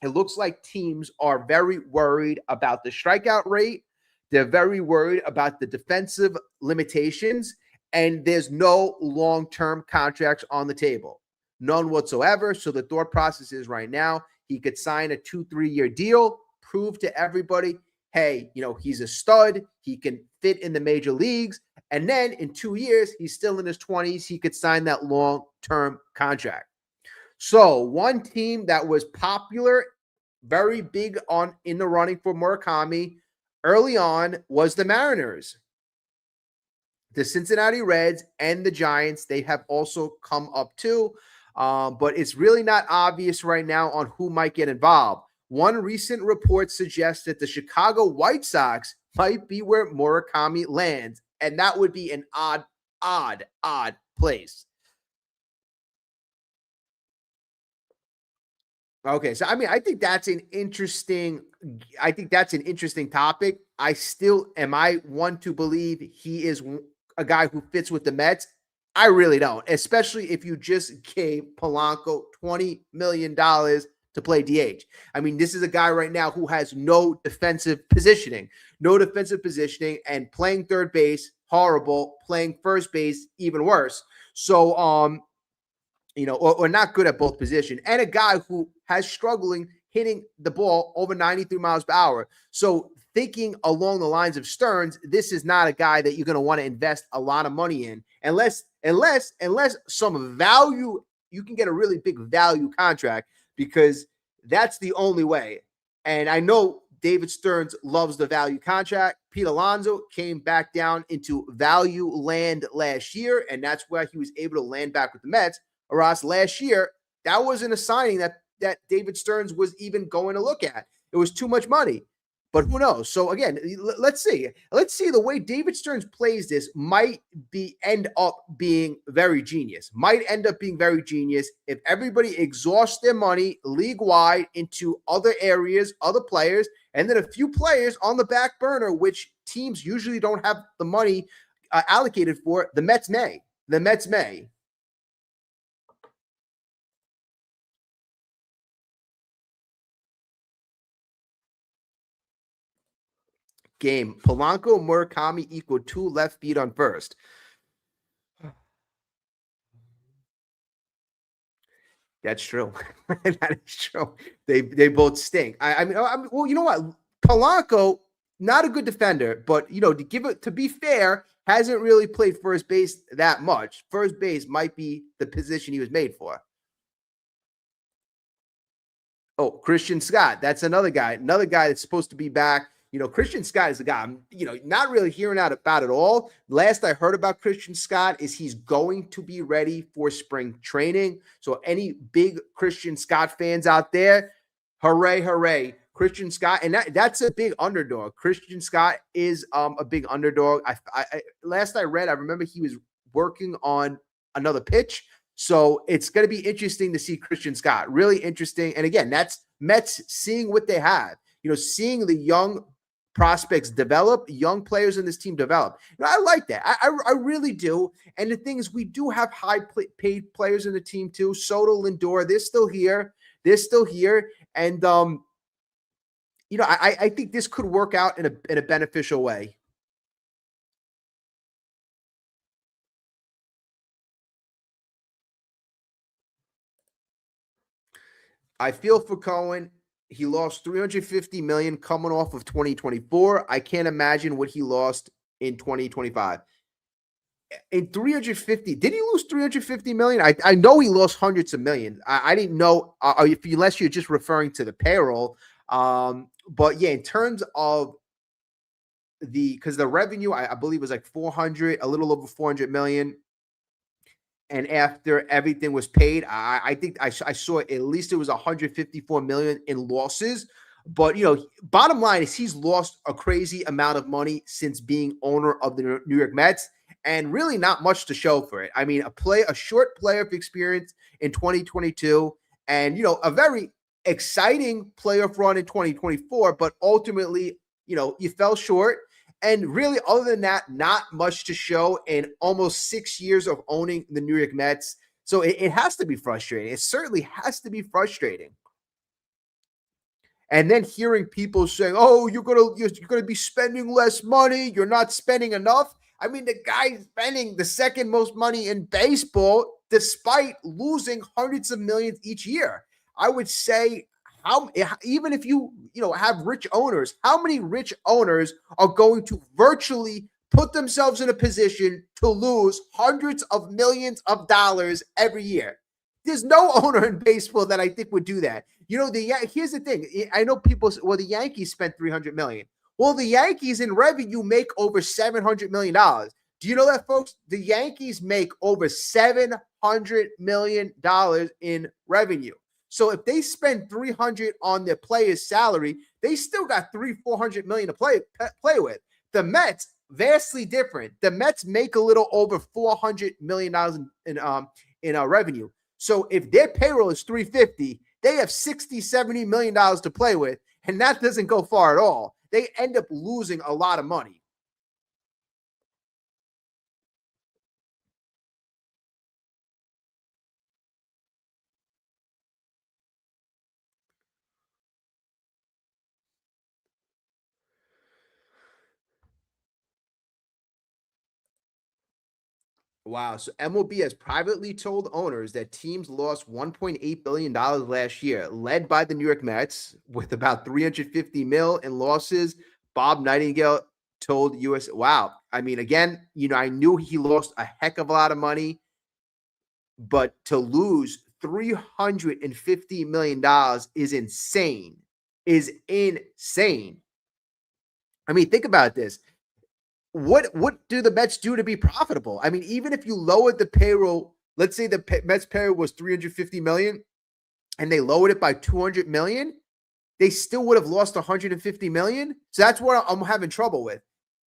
[SPEAKER 1] it looks like teams are very worried about the strikeout rate. They're very worried about the defensive limitations, and there's no long-term contracts on the table. None whatsoever. So the thought process is right now, he could sign a 2-3 year deal, prove to everybody, hey, he's a stud. He can fit in the major leagues. And then in 2 years, he's still in his 20s. He could sign that long-term contract. So one team that was popular, very big in the running for Murakami early on was the Mariners. The Cincinnati Reds and the Giants, they have also come up too, but it's really not obvious right now on who might get involved. One recent report suggests that the Chicago White Sox might be where Murakami lands, and that would be an odd place. Okay, so I think that's an interesting topic. Am I one to believe he is a guy who fits with the Mets? I really don't, especially if you just gave Polanco $20 million to play DH. This is a guy right now who has no defensive positioning, and playing third base, horrible, playing first base, even worse. So, or not good at both positions, and a guy who has struggling hitting the ball over 93 miles per hour. So thinking along the lines of Stearns, this is not a guy that you're going to want to invest a lot of money in unless some value, you can get a really big value contract, because that's the only way. And I know David Stearns loves the value contract. Pete Alonso came back down into value land last year, and that's where he was able to land back with the Mets. Ross, last year, that wasn't a signing that David Stearns was even going to look at. It was too much money, but who knows? So again, let's see. The way David Stearns plays this might end up being very genius. If everybody exhausts their money league-wide into other areas, other players, and then a few players on the back burner, which teams usually don't have the money allocated for. The Mets may. Game. Polanco, Murakami equal 2 left feet on first. That's true. That is true. They both stink. Well, you know what? Polanco, not a good defender, but to be fair, hasn't really played first base that much. First base might be the position he was made for. Oh, Christian Scott. That's another guy that's supposed to be back. Christian Scott is a guy I'm, not really hearing out about at all. Last I heard about Christian Scott is he's going to be ready for spring training. So any big Christian Scott fans out there, hooray, hooray. Christian Scott, and that's a big underdog. Christian Scott is a big underdog. Last I read, I remember he was working on another pitch. So it's going to be interesting to see Christian Scott. Really interesting. And again, that's Mets seeing what they have. Seeing the young prospects develop, young players in this team develop. I like that. I really do. And the thing is, we do have high-paid players in the team too. Soto, Lindor, they're still here. And I think this could work out in a beneficial way. I feel for Cohen. He lost $350 million coming off of 2024. I can't imagine what he lost in 2025. In 350, did he lose 350 million? I know he lost hundreds of millions. I didn't know unless you're just referring to the payroll. But yeah, in terms of because the revenue I believe was like 400, a little over 400 million. And after everything was paid, I think I saw at least it was 154 million in losses. But bottom line is he's lost a crazy amount of money since being owner of the New York Mets, and really not much to show for it. I mean, a short playoff experience in 2022, and a very exciting playoff run in 2024, but ultimately, you fell short. And really, other than that, not much to show in almost 6 years of owning the New York Mets. So it has to be frustrating. It certainly has to be frustrating. And then hearing people saying, "Oh, you're gonna be spending less money. You're not spending enough." I mean, the guy's spending the second most money in baseball, despite losing hundreds of millions each year. I would say, even if you have rich owners, how many rich owners are going to virtually put themselves in a position to lose hundreds of millions of dollars every year? There's no owner in baseball that I think would do that. Here's the thing. I know people say, well, the Yankees spent 300 million. Well, the Yankees in revenue make over $700 million. Do you know that, folks? The Yankees make over $700 million in revenue. So if they spend 300 on their players' salary, they still got 400 million to play with. The Mets, vastly different. The Mets make a little over $400 million in revenue. So if their payroll is 350, they have 60-70 million dollars to play with, and that doesn't go far at all. They end up losing a lot of money. Wow. So MLB has privately told owners that teams lost $1.8 billion last year, led by the New York Mets with about 350 mil in losses. Bob Nightingale told US, wow. I mean, again, I knew he lost a heck of a lot of money, but to lose $350 million is insane. Is insane. I mean, think about this. What do the Mets do to be profitable? I mean, even if you lowered the payroll, let's say the Mets payroll was 350 million and they lowered it by 200 million, they still would have lost 150 million. So that's what I'm having trouble with.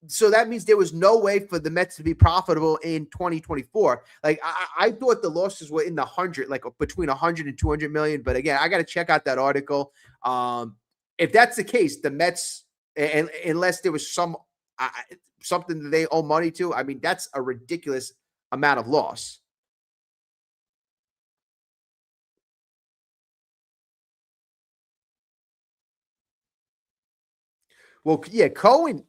[SPEAKER 1] So that means there was no way for the Mets to be profitable in 2024. Like I thought the losses were in the 100, like between 100 and 200 million. But again, I got to check out that article. If that's the case, the Mets, and unless there was something that they owe money to, I mean, that's a ridiculous amount of loss. Well, yeah, Cohen,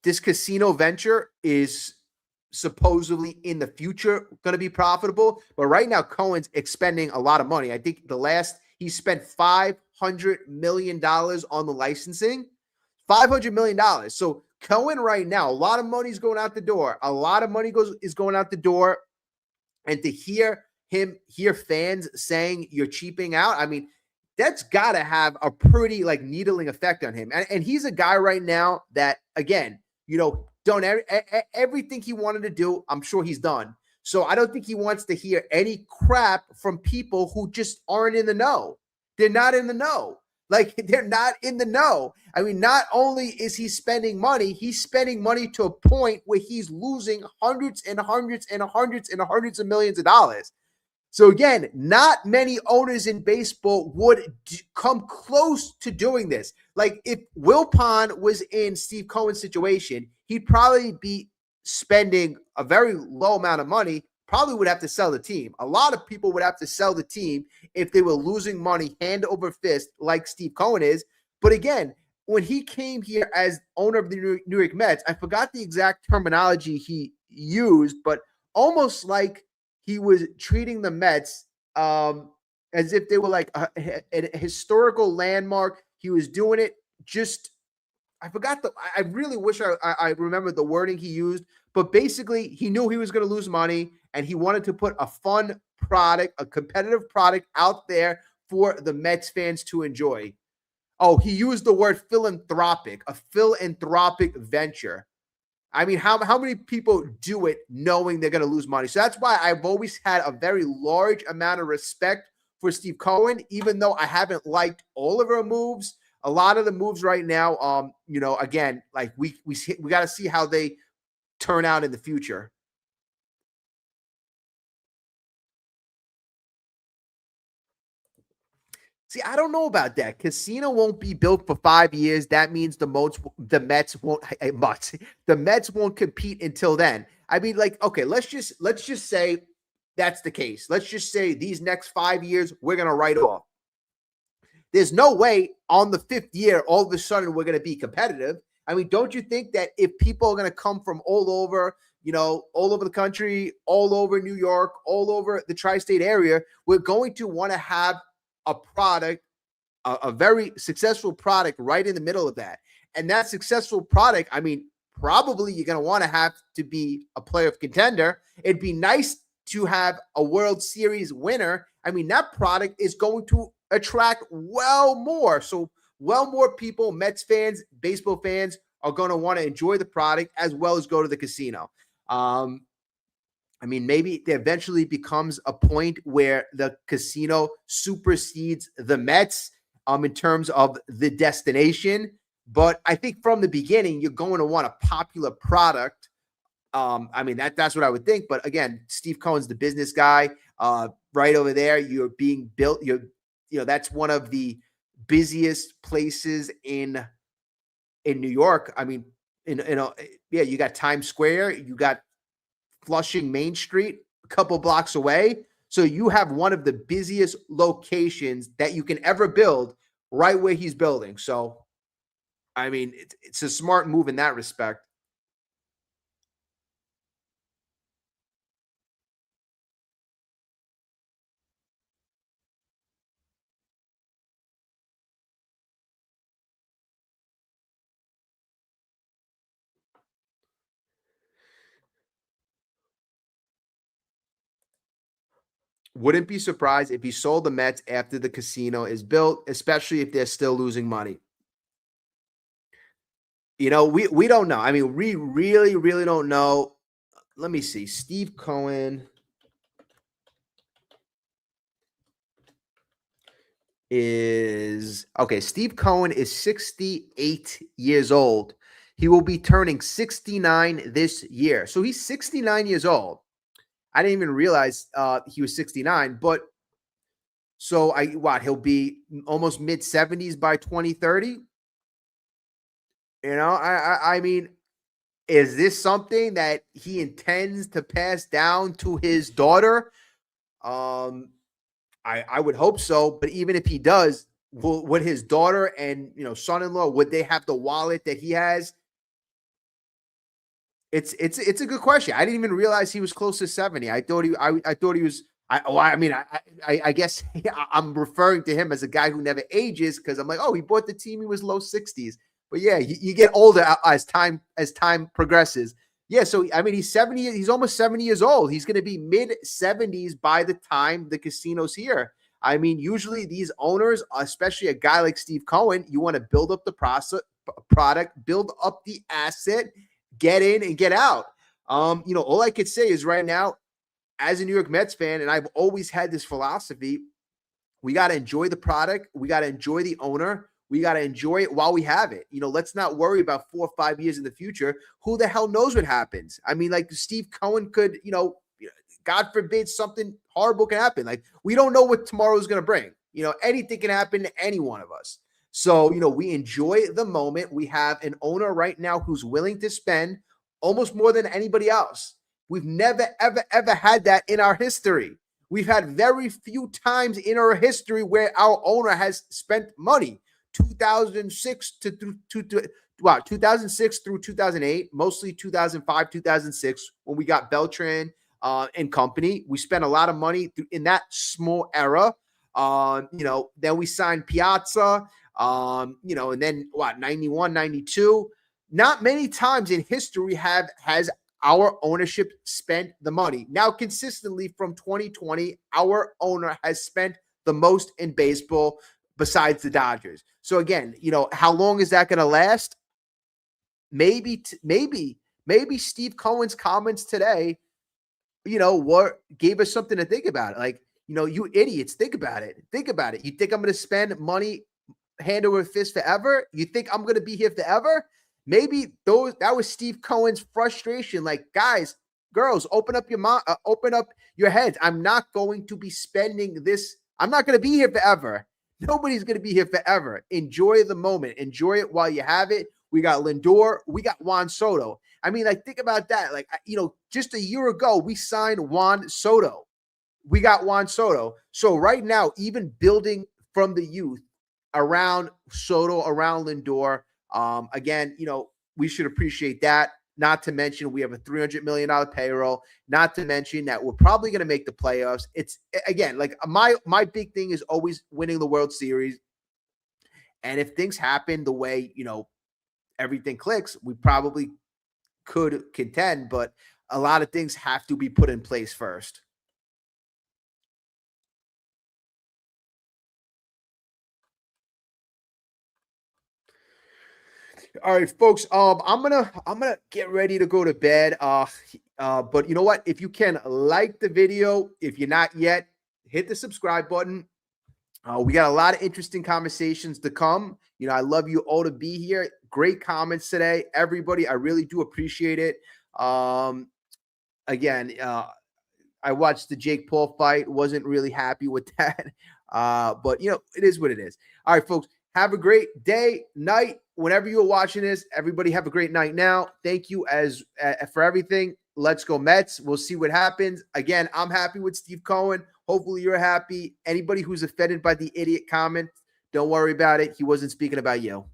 [SPEAKER 1] this casino venture is supposedly in the future going to be profitable. But right now, Cohen's expending a lot of money. I think he spent $500 million on the licensing. $500 million. So Cohen right now, a lot of money is going out the door. A lot of money is going out the door. And to hear fans saying you're cheaping out, I mean, that's got to have a pretty needling effect on him. And he's a guy right now that, again, done everything he wanted to do. I'm sure he's done. So I don't think he wants to hear any crap from people who just aren't in the know. They're not in the know. They're not in the know. I mean, not only is he spending money, he's spending money to a point where he's losing hundreds and hundreds and hundreds and hundreds of millions of dollars. So again, not many owners in baseball would come close to doing this. Like if Wilpon was in Steve Cohen's situation, he'd probably be spending a very low amount of money, probably would have to sell the team. A lot of people would have to sell the team if they were losing money hand over fist like Steve Cohen is. But again, when he came here as owner of the New York Mets, I forgot the exact terminology he used, but almost like he was treating the Mets as if they were like a historical landmark. He was doing it just, I really wish I remembered the wording he used, but basically he knew he was going to lose money and he wanted to put a fun product, a competitive product out there for the Mets fans to enjoy. Oh, he used the word philanthropic, a philanthropic venture. I mean, how many people do it knowing they're going to lose money? So that's why I've always had a very large amount of respect for Steve Cohen, even though I haven't liked all of her moves. A lot of the moves right now, again, like we got to see how they turn out in the future. See, I don't know about that. Casino won't be built for 5 years. That means the Mets won't compete until then. I mean, like, okay, let's just say that's the case. Let's just say these next 5 years we're gonna write off. There's no way on the fifth year all of a sudden we're gonna be competitive. I mean, don't you think that if people are gonna come from all over, all over the country, all over New York, all over the tri-state area, we're going to want to have a product, a very successful product right in the middle of that. And that successful product, I mean, probably you're going to want to have to be a playoff contender. It'd be nice to have a World Series winner. I mean, that product is going to attract well more. So, well more people, Mets fans, baseball fans, are going to want to enjoy the product as well as go to the casino. I mean, maybe there eventually becomes a point where the casino supersedes the Mets in terms of the destination. But I think from the beginning, you're going to want a popular product. I mean, that's what I would think. But again, Steve Cohen's the business guy. Right over there, you're being built. That's one of the busiest places in New York. I mean, you got Times Square, you got Flushing Main Street, a couple blocks away. So you have one of the busiest locations that you can ever build right where he's building. So, I mean, it's a smart move in that respect. Wouldn't be surprised if he sold the Mets after the casino is built, especially if they're still losing money. We don't know. I mean, we really, really don't know. Let me see. Steve Cohen is okay. Steve Cohen is 68 years old. He will be turning 69 this year. So he's 69 years old. I didn't even realize he was 69, but so he'll be almost mid 70s by 2030. I mean, is this something that he intends to pass down to his daughter? I would hope so, but even if he does, would his daughter and son-in-law, would they have the wallet that he has? It's a good question. I didn't even realize he was close to 70. I thought he was. I guess I'm referring to him as a guy who never ages because I'm like, oh, he bought the team. He was low 60s. But yeah, you get older as time progresses. Yeah, so I mean, he's 70. He's almost 70 years old. He's going to be mid 70s by the time the casino's here. I mean, usually these owners, especially a guy like Steve Cohen, you want to build up the product, build up the asset, get in and get out. All I could say is right now, as a New York Mets fan, and I've always had this philosophy, we got to enjoy the product. We got to enjoy the owner. We got to enjoy it while we have it. Let's not worry about 4 or 5 years in the future. Who the hell knows what happens? I mean, like Steve Cohen could, God forbid something horrible can happen. Like we don't know what tomorrow is going to bring. Anything can happen to any one of us. So, we enjoy the moment. We have an owner right now who's willing to spend almost more than anybody else. We've never, ever, ever had that in our history. We've had very few times in our history where our owner has spent money. 2006 2006 through 2008, mostly 2005, 2006, when we got Beltran and company. We spent a lot of money in that small era. Then we signed Piazza, and then 91, 92. Not many times in history has our ownership spent the money. Now, consistently from 2020, our owner has spent the most in baseball besides the Dodgers. So again, how long is that going to last? Maybe Steve Cohen's comments today, what gave us something to think about. Like, you idiots, think about it. Think about it. You think I'm going to spend money hand over fist forever? You think I'm going to be here forever? Maybe that was Steve Cohen's frustration. Like, guys, girls, open up your heads. I'm not going to be spending this. I'm not going to be here forever. Nobody's going to be here forever. Enjoy the moment. Enjoy it while you have it. We got Lindor. We got Juan Soto. I mean, like, think about that. Like, just a year ago, we signed Juan Soto. We got Juan Soto. So right now, even building from the youth around Soto, around Lindor, again, we should appreciate that. Not to mention, we have a $300 million payroll. Not to mention that we're probably going to make the playoffs. It's, again, like my big thing is always winning the World Series. And if things happen the way, everything clicks, we probably could contend, but a lot of things have to be put in place first. All right, folks. I'm gonna get ready to go to bed. But you know what? If you can like the video, if you're not yet, hit the subscribe button. We got a lot of interesting conversations to come. I love you all to be here. Great comments today, everybody. I really do appreciate it. Again, I watched the Jake Paul fight. Wasn't really happy with that. But it is what it is. All right, folks. Have a great day, night, whenever you're watching this. Everybody have a great night now. Thank you for everything. Let's go Mets. We'll see what happens. Again, I'm happy with Steve Cohen. Hopefully you're happy. Anybody who's offended by the idiot comment, don't worry about it. He wasn't speaking about you.